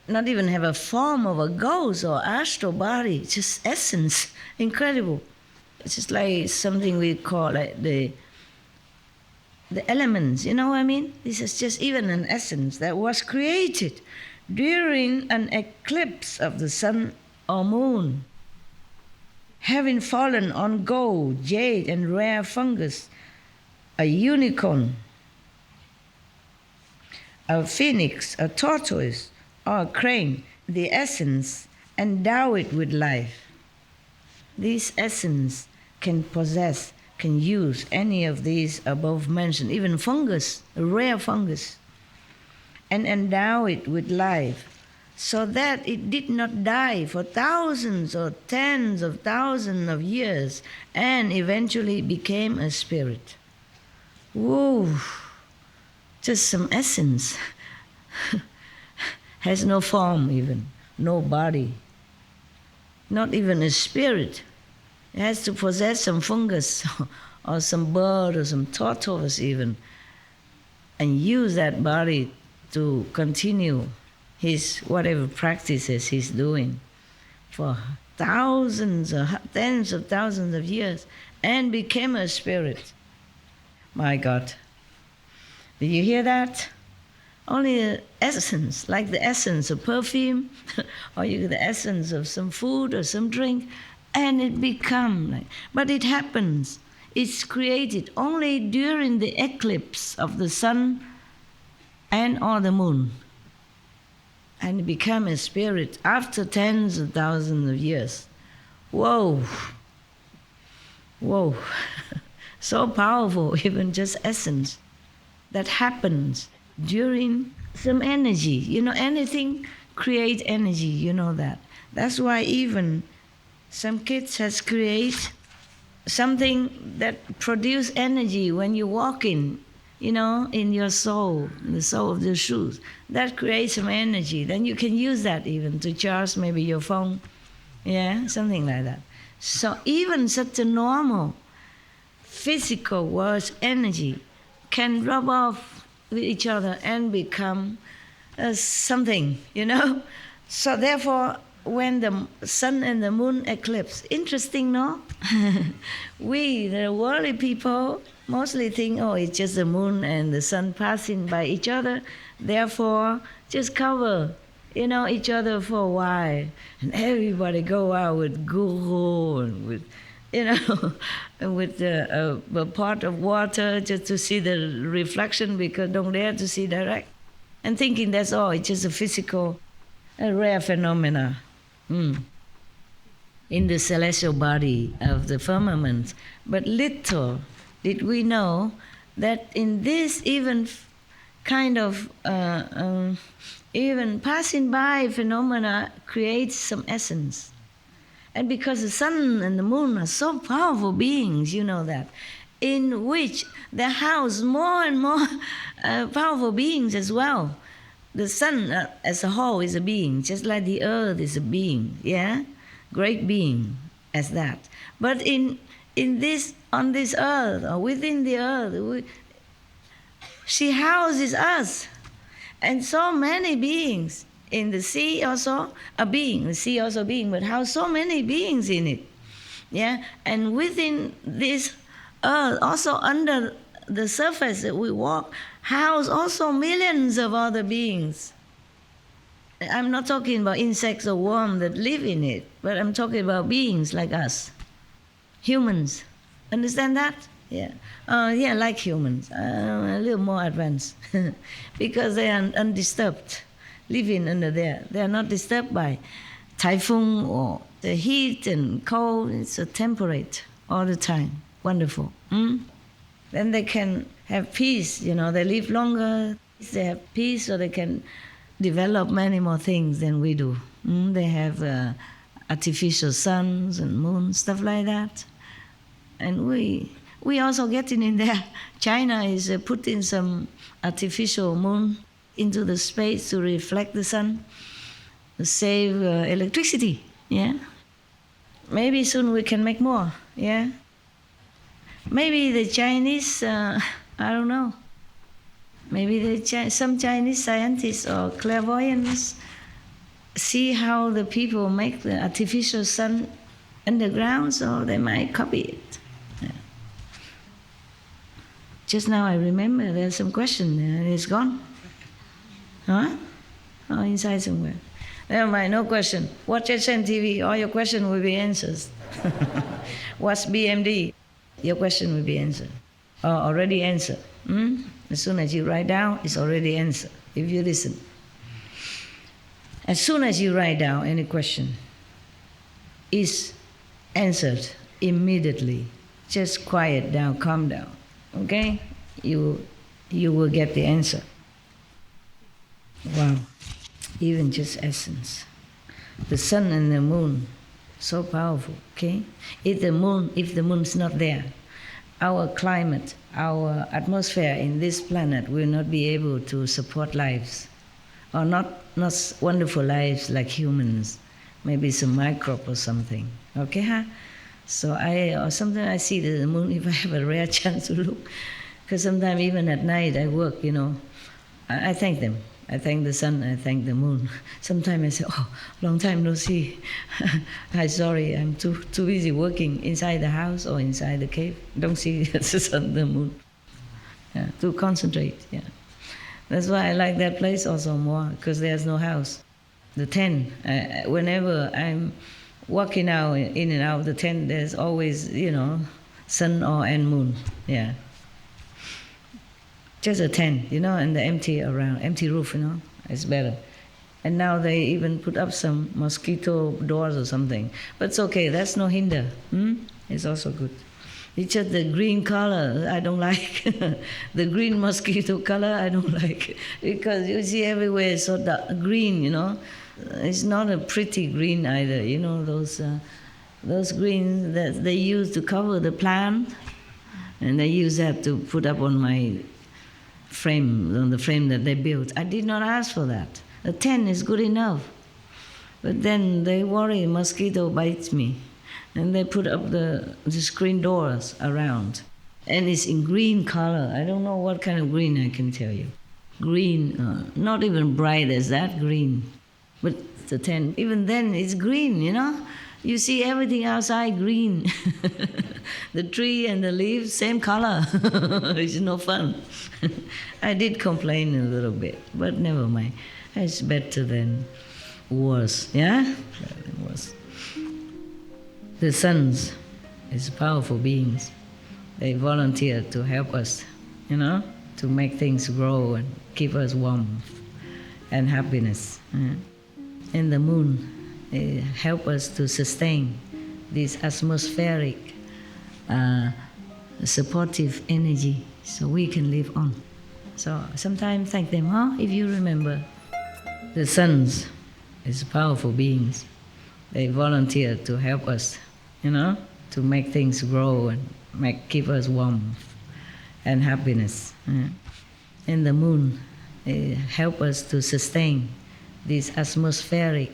J: Not even have a form of a ghost or astral body, just essence. Incredible. It's just like something we call like the elements, you know what I mean? This is just even an essence that was created during an eclipse of the sun or moon, having fallen on gold, jade, and rare fungus, a unicorn, a phoenix, a tortoise, or a crane. The essence, endow it with life. This essence can use any of these above mentioned, even fungus, a rare fungus, and endow it with life, so that it did not die for thousands or tens of thousands of years and eventually became a spirit. Whoa, just some essence. Has no form even, no body, not even a spirit. It has to possess some fungus or some bird or some tortoise even, and use that body to continue his whatever practices he's doing for thousands or tens of thousands of years and became a spirit. My God. Do you hear that? Only the essence, like the essence of perfume, or the essence of some food or some drink, and it becomes like. But it happens. It's created only during the eclipse of the sun and or the moon. And it became a spirit after tens of thousands of years. Whoa. Whoa. So powerful, even just essence. That happens during some energy. Anything create energy, that. That's why even some kids has create something that produce energy when you walk in. in your soul, in the sole of the shoes. That creates some energy. Then you can use that even to charge maybe your phone. Yeah, something like that. So even such a normal physical world's energy can rub off with each other and become something, So therefore, when the sun and the moon eclipse, interesting, no? We, the worldly people, mostly think, it's just the moon and the sun passing by each other. Therefore, just cover, each other for a while. And everybody go out with guru and with, with a pot of water just to see the reflection because don't dare to see direct. And thinking that's all, it's just a rare phenomena. In the celestial body of the firmament. But little did we know that in this even kind of even passing by phenomena creates some essence. And because the sun and the moon are so powerful beings, you know that, in which they house more and more powerful beings as well. The sun as a whole is a being, just like the earth is a being, yeah? Great being as that. But on this earth, or within the earth, she houses us. And so many beings. In the sea also a being, the sea also a being, but how so many beings in it. Yeah? And within this earth, also under the surface that we walk, house also millions of other beings. I'm not talking about insects or worms that live in it, but I'm talking about beings like us, humans. Understand that? Yeah. Yeah, like humans, a little more advanced, because they are undisturbed, living under there. They are not disturbed by typhoon or the heat and cold. It's a temperate all the time. Wonderful. Then they can have peace. They live longer. They have peace, so they can develop many more things than we do. They have artificial suns and moons, stuff like that. And we also getting in there. China is putting some artificial moon into the space to reflect the sun, to save electricity. Yeah. Maybe soon we can make more. Yeah. Maybe the Chinese, I don't know. Maybe some Chinese scientists or clairvoyants see how the people make the artificial sun underground, so they might copy it. Yeah. Just now I remember there's some question and it's gone. Huh? Oh, inside somewhere. Never mind, no question. Watch HNTV, all your questions will be answered. Watch BMD, your question will be answered. Or already answered. As soon as you write down, it's already answered, if you listen. As soon as you write down any question, it's answered immediately. Just quiet down, calm down, okay? You will get the answer. Wow, even just essence. The sun and the moon, so powerful, okay? If the moon's not there, our climate, our atmosphere in this planet will not be able to support lives, or not wonderful lives like humans, maybe some microbe or something, okay? Huh? So sometimes I see the moon if I have a rare chance to look, because sometimes even at night I work, I thank them. I thank the sun, I thank the moon. Sometimes I say, long time no see. I'm sorry, I'm too busy working inside the house or inside the cave. Don't see the sun, the moon. Yeah, to concentrate, yeah. That's why I like that place also more, because there's no house. The tent, whenever I'm walking out, in and out of the tent, there's always, sun and moon, yeah. Just a tent, and the empty roof, it's better. And now they even put up some mosquito doors or something. But it's okay, that's no hinder. It's also good. It's just the green color I don't like. The green mosquito color I don't like. Because you see everywhere it's so dark green, It's not a pretty green either, those greens that they use to cover the plant. And they use that to put up on my frame, on the frame that they built. I did not ask for that. A tent is good enough. But then they worry mosquito bites me. And they put up the screen doors around. And it's in green color. I don't know what kind of green, I can tell you. Green, not even bright as that green. But the tent, even then it's green, you know? You see everything outside green. The tree and the leaves, same color. It's no fun. I did complain a little bit, but never mind. It's better than worse, yeah? Better than worse. The sons is powerful beings. They volunteer to help us, you know, to make things grow and keep us warm and happiness. And the moon, they help us to sustain this atmospheric, supportive energy so we can live on. So sometimes thank them, if you remember. The sons is powerful beings. They volunteer to help us, you know, to make things grow and keep us warm and happiness. And the moon, they help us to sustain this atmospheric,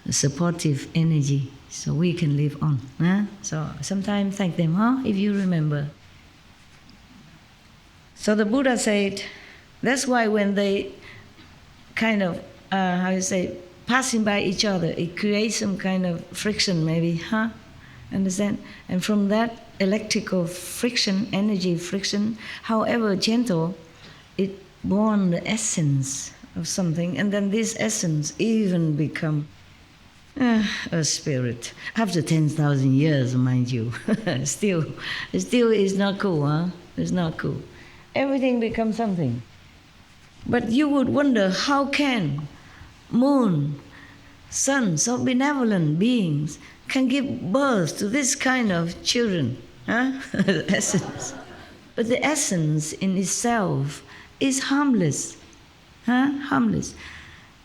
J: supportive energy so we can live on. So sometimes thank them, if you remember. So the Buddha said, that's why when they kind of, passing by each other, it creates some kind of friction maybe, Understand? And from that electrical friction, energy friction, however gentle, it born the essence of something, and then this essence even become a spirit. After 10,000 years, mind you, still is not cool, It's not cool. Everything becomes something. But you would wonder, how can moon, sun, so benevolent beings can give birth to this kind of children, essence. But the essence in itself is harmless, harmless.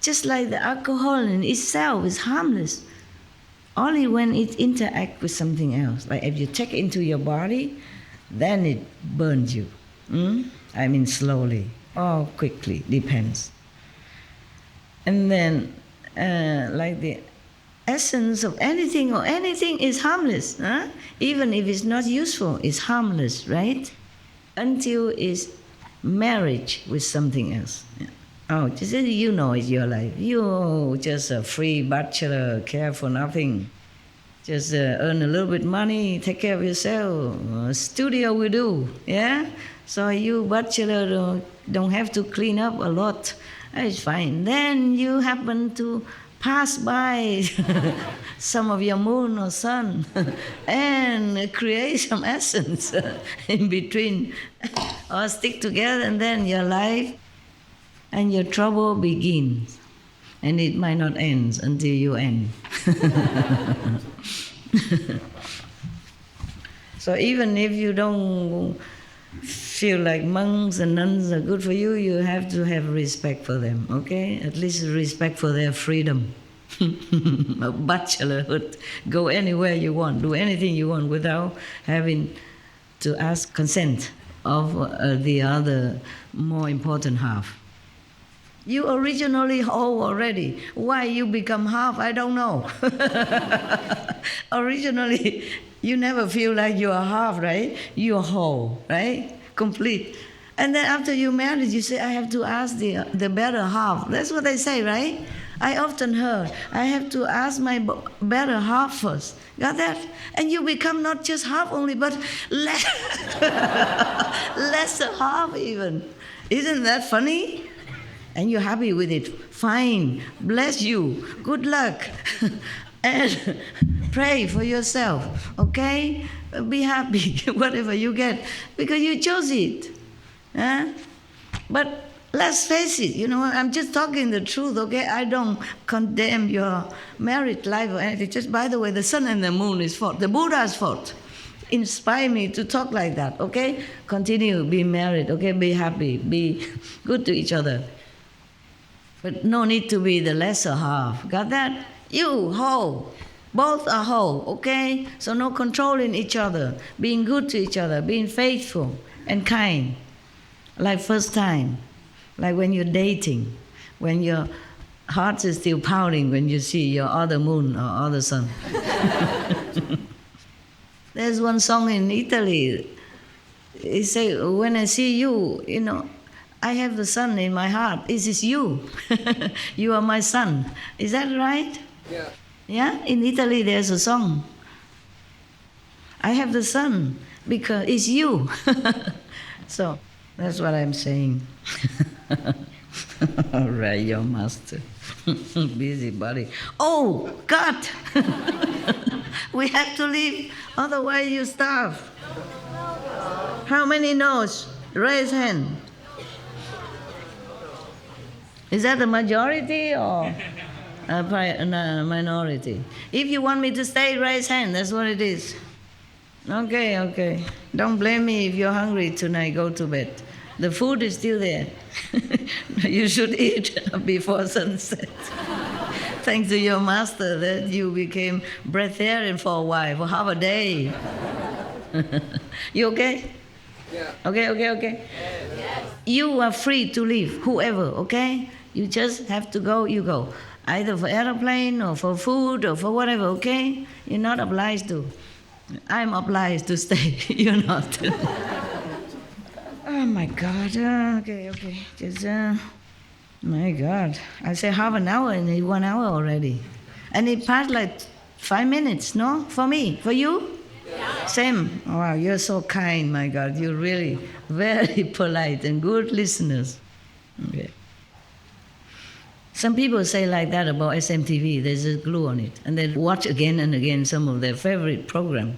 J: Just like the alcohol in itself is harmless. Only when it interacts with something else. Like if you take it into your body, then it burns you. I mean slowly or quickly, depends. And then like the essence of anything or anything is harmless. Even if it's not useful, it's harmless, right? Until it's marriage with something else. Just you know it's your life. You just a free bachelor, care for nothing. Just earn a little bit money, take care of yourself. Studio will do, yeah? So you bachelor don't have to clean up a lot. It's fine. Then you happen to pass by some of your moon or sun and create some essence in between, or stick together, and then your life and your trouble begins. And it might not end until you end. So even if you don't feel like monks and nuns are good for you, you have to have respect for them, okay? At least respect for their freedom. Bachelorhood, go anywhere you want, do anything you want without having to ask consent of the other more important half. You originally whole already. Why you become half, I don't know. Originally, you never feel like you are half, right? You are whole, right? Complete. And then after you married, you say, I have to ask the better half. That's what they say, right? I often heard, I have to ask my better half first. Got that? And you become not just half only, but lesser half even. Isn't that funny? And you're happy with it. Fine. Bless you. Good luck. And pray for yourself. Okay? Be happy, whatever you get, because you chose it. But let's face it, I'm just talking the truth, okay? I don't condemn your married life or anything. Just, by the way, the sun and the moon is fault. The Buddha's fault. Inspire me to talk like that, okay? Continue, be married, okay? Be happy, be good to each other. But no need to be the lesser half. Got that? You, whole. Both are whole, okay? So no controlling each other, being good to each other, being faithful and kind. like first time, like when you're dating, when your heart is still pounding when you see your other moon or other sun. There's one song in Italy. It says, when I see you, I have the sun in my heart. This is you. You are my sun. Is that right?
P: Yeah.
J: Yeah? In Italy, there's a song. I have the sun because it's you. So that's what I'm saying. All right, your master. Busybody. Oh, God! We have to leave, otherwise you starve. How many no's? Raise hand. Is that a majority or a minority? If you want me to stay, raise hand. That's what it is. Okay. Don't blame me if you're hungry tonight. Go to bed. The food is still there. You should eat before sunset. Thanks to your master that you became breatharian for a while, for half a day. You okay?
P: Yeah.
J: Okay. Yes. You are free to leave, whoever, okay? You just have to go, you go. Either for airplane or for food or for whatever, okay? You're not obliged to. I'm obliged to stay. You're not. Oh my God. Okay. Just, my God. I say half an hour and it's 1 hour already. And it passed like 5 minutes, no? For me. For you? Yeah. Same. Wow, you're so kind, my God. You're really very polite and good listeners. Okay. Some people say like that about SMTV. There's a glue on it. And they watch again and again some of their favorite program.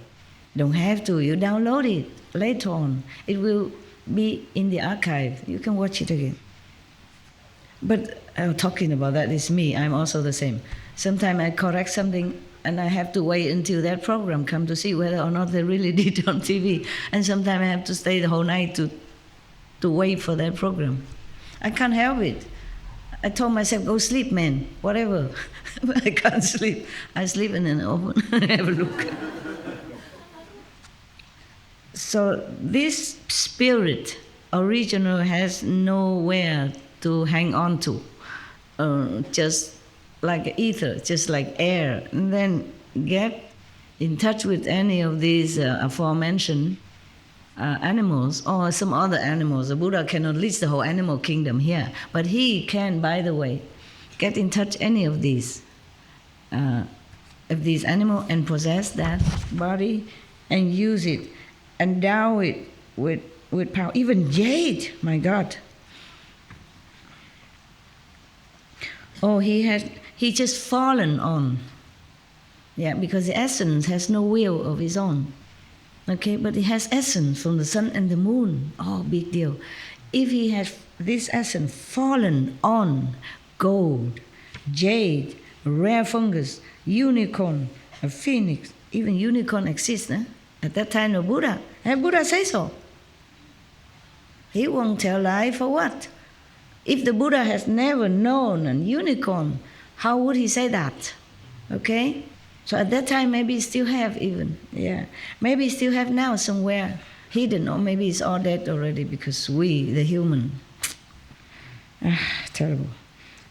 J: Don't have to. You download it later on. It will be in the archive. You can watch it again. But talking about that is me. I'm also the same. Sometimes I correct something and I have to wait until that program come to see whether or not they really did on TV. And sometimes I have to stay the whole night to wait for that program. I can't help it. I told myself, go sleep, man, whatever. But I can't sleep. I sleep and then open and have a look. So this spirit, original, has nowhere to hang on to. Just like ether, just like air. And then get in touch with any of these aforementioned animals or some other animals. The Buddha cannot list the whole animal kingdom here, but he can, by the way, get in touch any of these animals and possess that body and use it, endow it with power. Even jade, my God. Oh, he just fallen on. Yeah, because the essence has no will of its own. Okay, but it has essence from the sun and the moon. Oh, big deal. If he has this essence fallen on gold, jade, rare fungus, unicorn, a phoenix, even unicorn exists, eh? At that time of Buddha. And Buddha says so. He won't tell lie for what? If the Buddha has never known a unicorn, how would he say that? Okay? So at that time, maybe he still have even, yeah. Maybe he still have now somewhere hidden, or maybe it's all dead already because we, the human, terrible.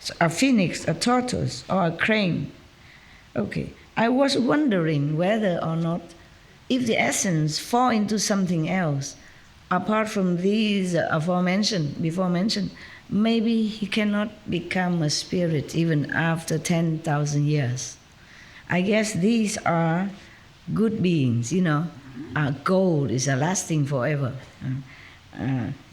J: So a phoenix, a tortoise, or a crane. Okay, I was wondering whether or not if the essence fall into something else, apart from these before mentioned, maybe he cannot become a spirit even after 10,000 years. I guess these are good beings, Gold is lasting forever.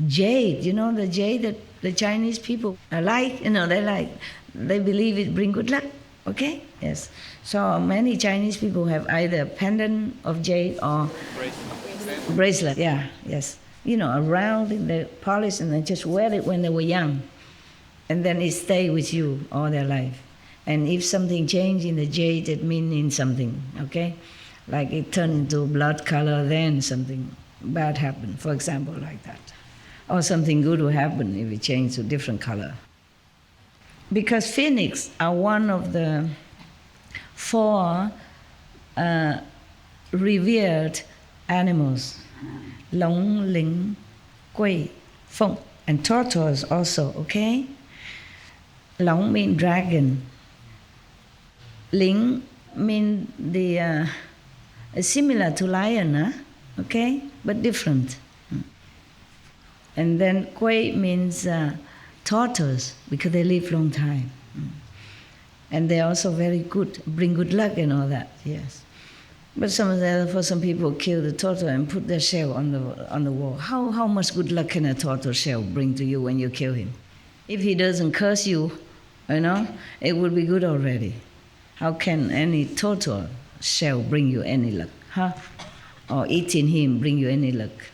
J: Jade, the jade that the Chinese people like, they believe it brings good luck, okay? Yes. So many Chinese people have either a pendant of jade or bracelet. Yeah, yes. Around in the polish, and they just wear it when they were young. And then it stay with you all their life. And if something changed in the jade, it means something, okay? Like it turned into blood color, then something bad happened, for example, like that. Or something good will happen if it changed to different color. Because phoenix are one of the 4 revered animals. Long, Ling, Gui, Feng. And tortoise also, okay? Long means dragon. Ling means the similar to lion, huh? Okay? But different. And then Kuei means tortoise, because they live long time. And they're also very good, bring good luck and all that, yes. But for some people kill the turtle and put their shell on the wall. How much good luck can a turtle shell bring to you when you kill him? If he doesn't curse you, it would be good already. How can any turtle shell bring you any luck, huh? Or eating him bring you any luck?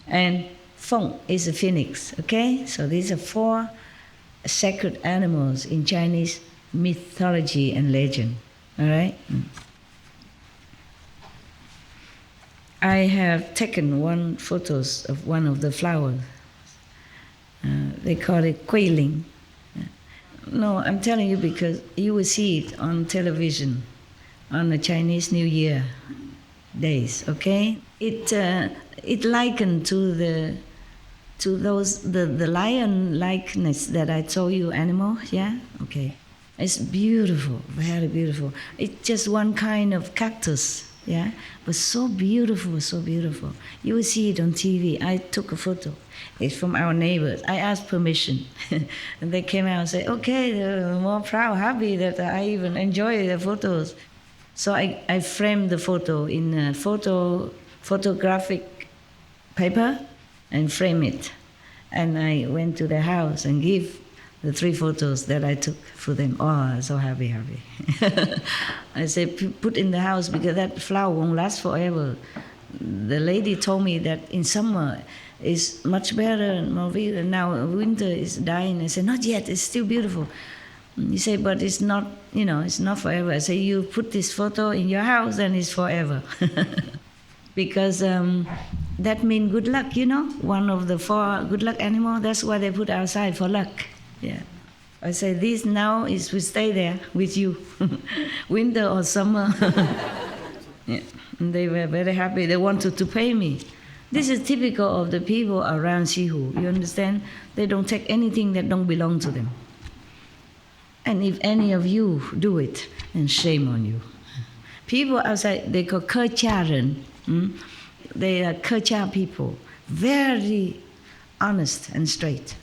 J: And Feng is a phoenix, okay? So these are 4 sacred animals in Chinese mythology and legend, all right? I have taken photos of one of the flowers. They call it Kuiling. No, I'm telling you because you will see it on television on the Chinese New Year days, okay? It likened to the lion likeness that I told you, animal, yeah? Okay. It's beautiful, very beautiful. It's just one kind of cactus, yeah? But so beautiful, so beautiful. You will see it on TV. I took a photo. It's from our neighbors. I asked permission. And they came out and said, okay, they're more proud, happy that I even enjoy the photos. So I framed the photo in a photographic paper and frame it. And I went to their house and give the 3 photos that I took for them. Oh, so happy. I said, put in the house because that flower won't last forever. The lady told me that in summer it's much better and more beautiful. Now winter is dying. I said, not yet, it's still beautiful. He said, but it's not, it's not forever. I said, you put this photo in your house and it's forever. Because that means good luck, one of the 4 good luck animals, that's why they put outside for luck. Yeah. I say, this now will stay there with you, winter or summer. Yeah. And they were very happy. They wanted to pay me. This is typical of the people around Sihu. You understand? They don't take anything that don't belong to them. And if any of you do it, then shame on you. People outside, they call Kercharan. They are Kercha people, very honest and straight.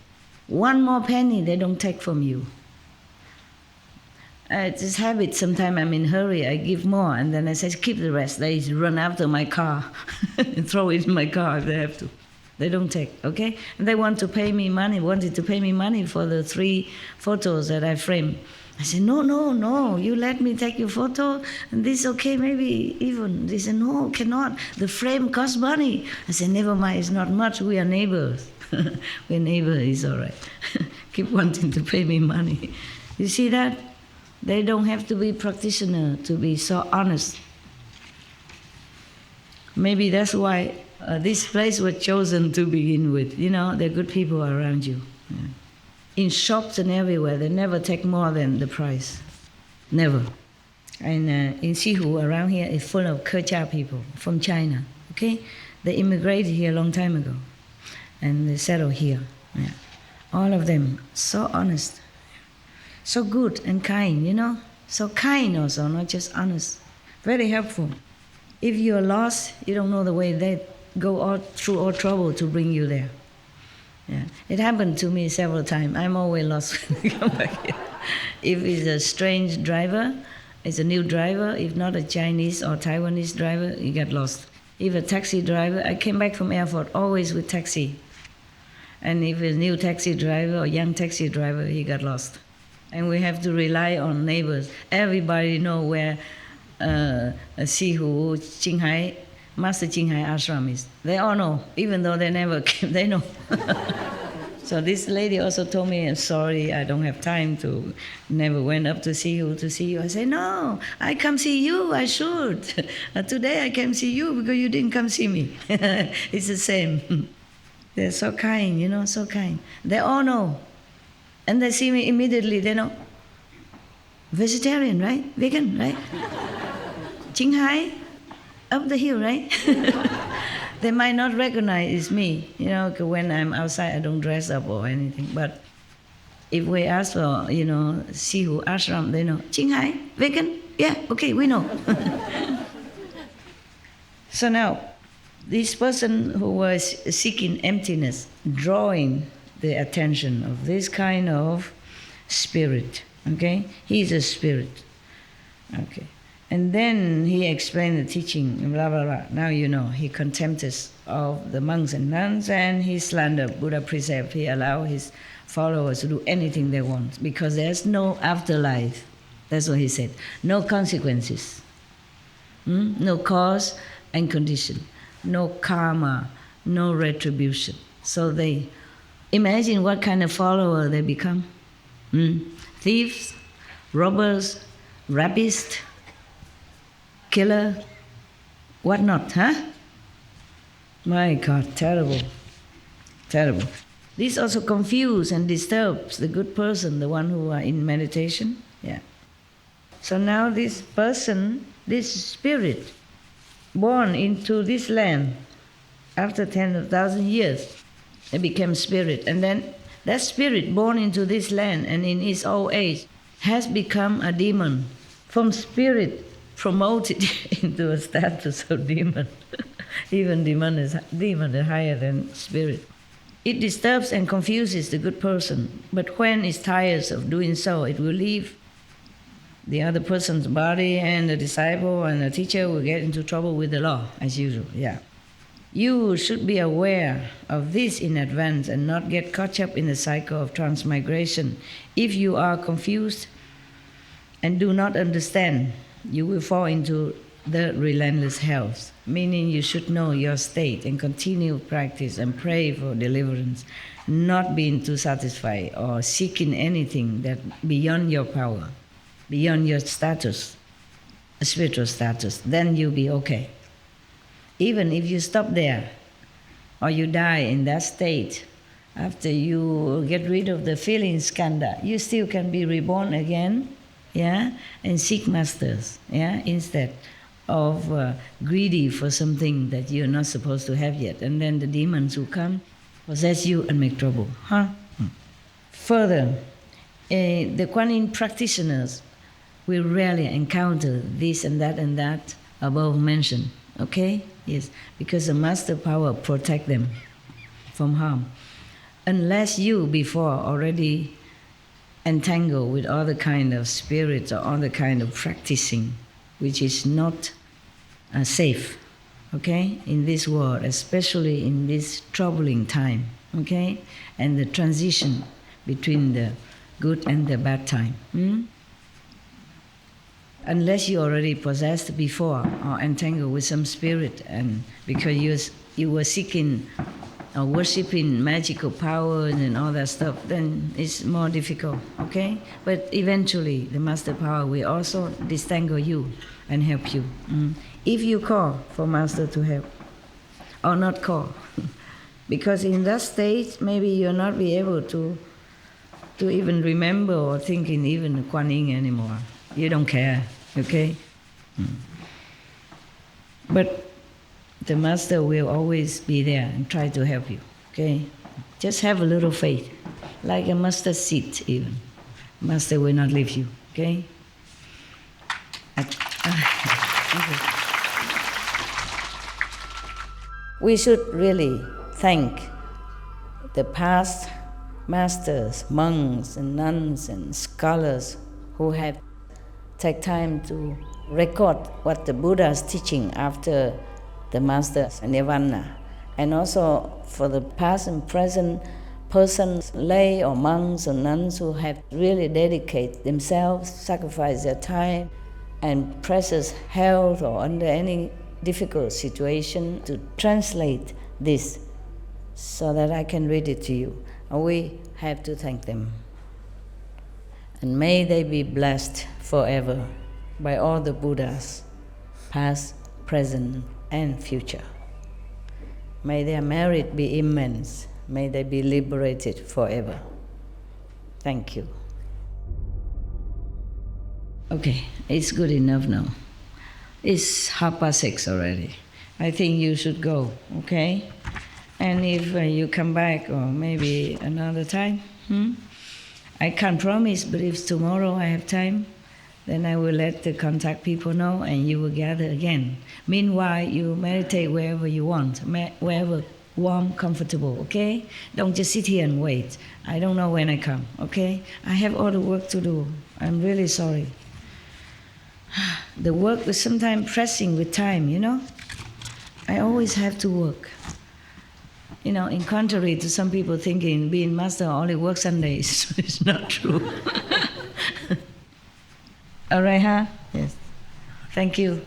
J: One more penny they don't take from you. It's this habit, sometimes I'm in a hurry, I give more, and then I say, keep the rest. They run after my car and throw it in my car if they have to. They don't take, okay? And they wanted to pay me money for the 3 photos that I framed. I said, no, you let me take your photo, and this okay, maybe even. They said, no, cannot. The frame costs money. I said, never mind, it's not much, we are neighbors. We're neighbors, it's all right. Keep wanting to pay me money. You see that? They don't have to be practitioner to be so honest. Maybe that's why this place was chosen to begin with. There are good people around you. Yeah. In shops and everywhere, they never take more than the price. Never. And in Sihu, around here, is full of Kercha people from China. Okay? They immigrated here a long time ago. And they settled here. Yeah. All of them, so honest. So good and kind, So kind also, not just honest. Very helpful. If you're lost, you don't know the way, they go through all trouble to bring you there. Yeah. It happened to me several times. I'm always lost when I come back here. If it's a strange driver, it's a new driver. If not a Chinese or Taiwanese driver, you get lost. If a taxi driver, I came back from airport always with taxi. And if a new taxi driver or young taxi driver, he got lost. And we have to rely on neighbors. Everybody know where Sihu, Qinghai, Master Qinghai ashram is. They all know, even though they never came, they know. So this lady also told me, I'm sorry, I don't have time to, never went up to see you. I say, no, I come see you, I should. Today I came see you because you didn't come see me. It's the same. They're so kind, so kind. They all know. And they see me immediately, they know. Vegetarian, right? Vegan, right? Qinghai, up the hill, right? They might not recognize it's me. You know, when I'm outside, I don't dress up or anything. But if we ask for, Sihu ashram, they know, Qinghai, vegan? Yeah, okay, we know. So now, this person who was seeking emptiness, drawing the attention of this kind of spirit, okay? He's a spirit, okay? And then he explained the teaching, blah, blah, blah. Now you know, he contempts of the monks and nuns, and he slandered Buddha precept. He allowed his followers to do anything they want because there's no afterlife. That's what he said. No consequences. No cause and condition. No karma. No retribution. So they imagine what kind of follower they become. Thieves, robbers, rapists, killer, what not, huh? My God, terrible, terrible. This also confuses and disturbs the good person, the one who are in meditation. Yeah. So now this person, this spirit, born into this land after 10,000 years, it became spirit. And then that spirit born into this land and in its old age has become a demon. From spirit promoted into a status of demon. Even demon is higher than spirit. It disturbs and confuses the good person, but when it tires of doing so, it will leave the other person's body, and the disciple and the teacher will get into trouble with the law, as usual. Yeah. You should be aware of this in advance and not get caught up in the cycle of transmigration. If you are confused and do not understand, you will fall into the relentless hells, meaning you should know your state and continue practice and pray for deliverance, not being too satisfied or seeking anything that beyond your power, beyond your status, spiritual status. Then you'll be okay. Even if you stop there or you die in that state, after you get rid of the feeling skandha, you still can be reborn again, yeah, and seek masters, yeah, instead of greedy for something that you're not supposed to have yet. And then the demons will come, possess you and make trouble, huh? Further, the Kuan Yin practitioners will rarely encounter this and that above mentioned, okay? Yes, because the master power protect them from harm. Unless you before already entangled with other kind of spirits or other kind of practicing, which is not safe, okay, in this world, especially in this troubling time, okay, and the transition between the good and the bad time. Unless you already possessed before or entangled with some spirit, and because you were seeking or worshipping magical powers and all that stuff, then it's more difficult, okay? But eventually, the master power will also disentangle you and help you. If you call for master to help, or not call. Because in that state, maybe you'll not be able to even remember or think in even Kuan Yin anymore. You don't care, okay? But the master will always be there and try to help you, okay? Just have a little faith, like a mustard seed even. Master will not leave you, okay? Okay. We should really thank the past masters, monks and nuns and scholars who have taken time to record what the Buddha is teaching after the master's nirvana, and also for the past and present persons, lay or monks or nuns who have really dedicated themselves, sacrificed their time and precious health or under any difficult situation to translate this so that I can read it to you. And we have to thank them. And may they be blessed forever by all the Buddhas, past, present, and future. May their merit be immense. May they be liberated forever. Thank you. Okay, it's good enough now. It's 6:30 already. I think you should go, okay? And if you come back, or maybe another time, I can't promise, but if tomorrow I have time, then I will let the contact people know and you will gather again. Meanwhile, you meditate wherever you want, wherever warm, comfortable, okay? Don't just sit here and wait. I don't know when I come, okay? I have all the work to do. I'm really sorry. The work is sometimes pressing with time, you know? I always have to work. You know, in contrary to some people thinking being master only works Sundays. It's not true. All right, huh? Yes. Thank you.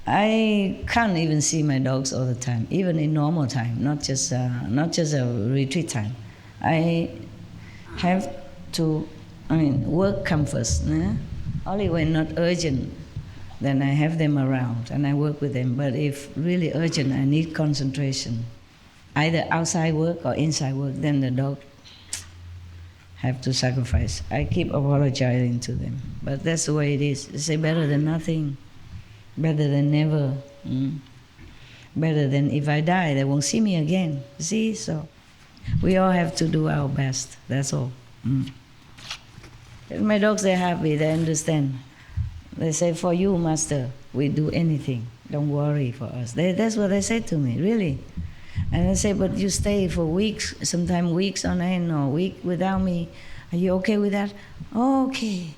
J: I can't even see my dogs all the time, even in normal time, not just a retreat time. I have to, work comes first. Only when not urgent, then I have them around and I work with them. But if really urgent, I need concentration, either outside work or inside work, then the dog have to sacrifice. I keep apologizing to them, but that's the way it is. They say better than nothing, better than never, better than if I die, they won't see me again. See, so we all have to do our best, that's all. My dogs, they're happy, they understand. They say, for you, master, we do anything. Don't worry for us. That's what they say to me, really. And I say, but you stay for weeks, sometimes weeks on end or a week without me. Are you okay with that? Oh, okay.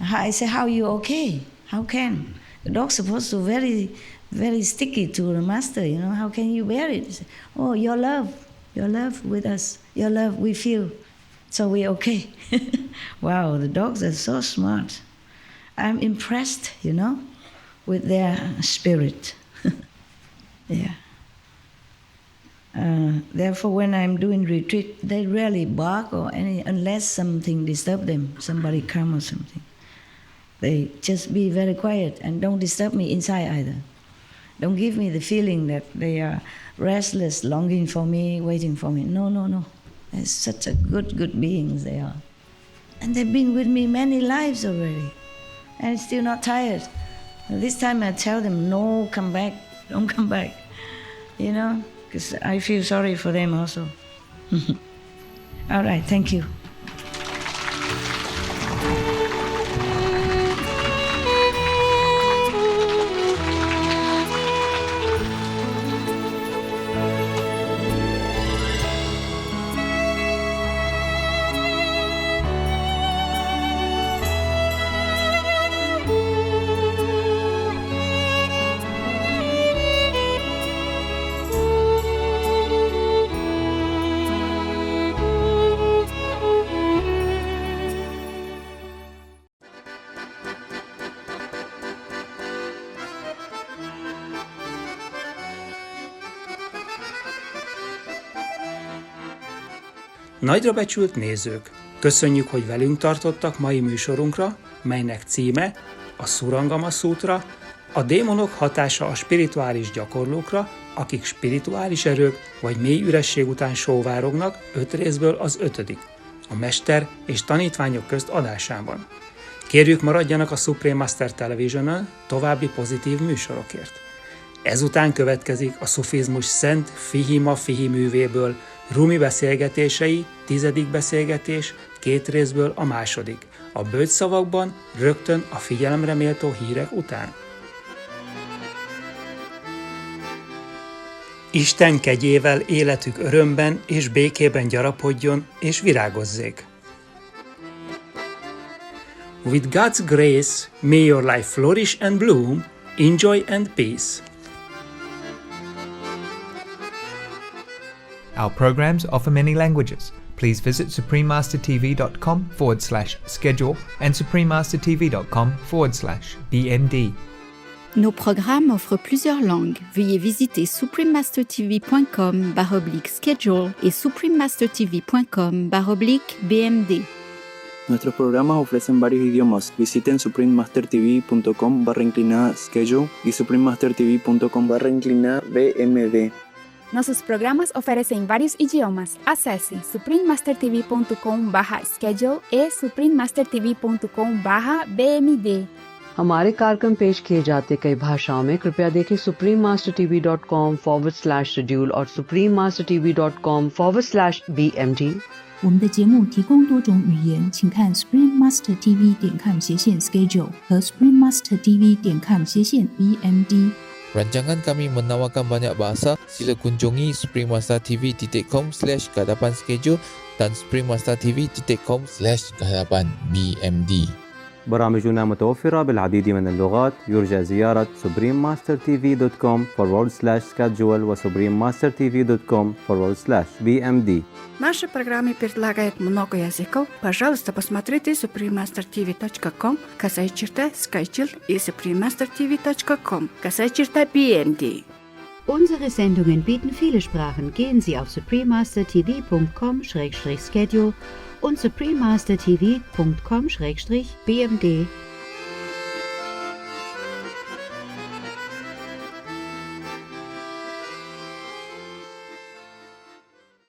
J: I say, how are you okay? How can? The dog's supposed to very, very sticky to the master, you know. How can you bear it? Say, oh, your love with us. Your love, we feel. So we're okay. Wow, the dogs are so smart. I'm impressed, you know, with their spirit. Yeah. Therefore, when I'm doing retreat, they rarely bark or any, unless something disturbs them, somebody come or something. They just be very quiet and don't disturb me inside either. Don't give me the feeling that they are restless, longing for me, waiting for me. No, no, no. They're such a good beings they are. And they've been with me many lives already. And still not tired. This time I tell them, no, come back, don't come back. You know, because I feel sorry for them also. All right, thank you.
S: Nagyra becsült nézők, köszönjük, hogy velünk tartottak mai műsorunkra, melynek címe a Surangama Sutra, a démonok hatása a spirituális gyakorlókra, akik spirituális erők vagy mély üresség után sóvárognak, 5 részből az 5., a mester és tanítványok közt adásában. Kérjük, maradjanak a Supreme Master Television-ön további pozitív műsorokért. Ezután következik a szufizmus szent Fihima Fihi művéből Rumi beszélgetései, 10. beszélgetés, 2 részből a 2., a bölcsszavakban rögtön a figyelemre méltó hírek után. Isten kegyével életük örömben és békében gyarapodjon és virágozzék. With God's grace, may your life flourish and bloom, in joy and peace.
A: Our programs offer many languages. Please visit suprememastertv.com/schedule and suprememastertv.com/BMD.
D: Nos programmes offrent plusieurs langues. Veuillez visiter suprememastertv.com/schedule et suprememastertv.com/BMD.
C: Nuestros programas ofrecen varios idiomas. Visiten suprememastertv.com/schedule y suprememastertv.com/BMD.
D: Nossos programas oferecem vários idiomas. Acesse suprememastertv.com/schedule e suprememastertv.com/BMD.
E: हमारे कार्यक्रम पेश किए जाते कई भाषाओं में कृपया देखें suprememastertv.com/schedule और suprememastertv.com/BMD。
F: 我们的节目提供多种语言，请看 suprememastertv.com/schedule 和 suprememastertv.com/BMD。
G: Rancangan kami menawarkan banyak bahasa. Sila kunjungi suprememastertv.com/kehadapan schedule dan suprememastertv.com/kehadapan BMD.
H: برامجنا متوفرة بالعديد من اللغات. يرجى زيارة suprememastertv.com/schedule و suprememastertv.com/BMD.
B: Наши программы предлагают много языков. Пожалуйста, посмотрите suprememastertv.com, /schedule и suprememastertv.com, /BMD.
K: Unsere Sendungen bieten viele Sprachen. Gehen Sie auf suprememastertv.com/schedule und suprememastertv.com/BMD.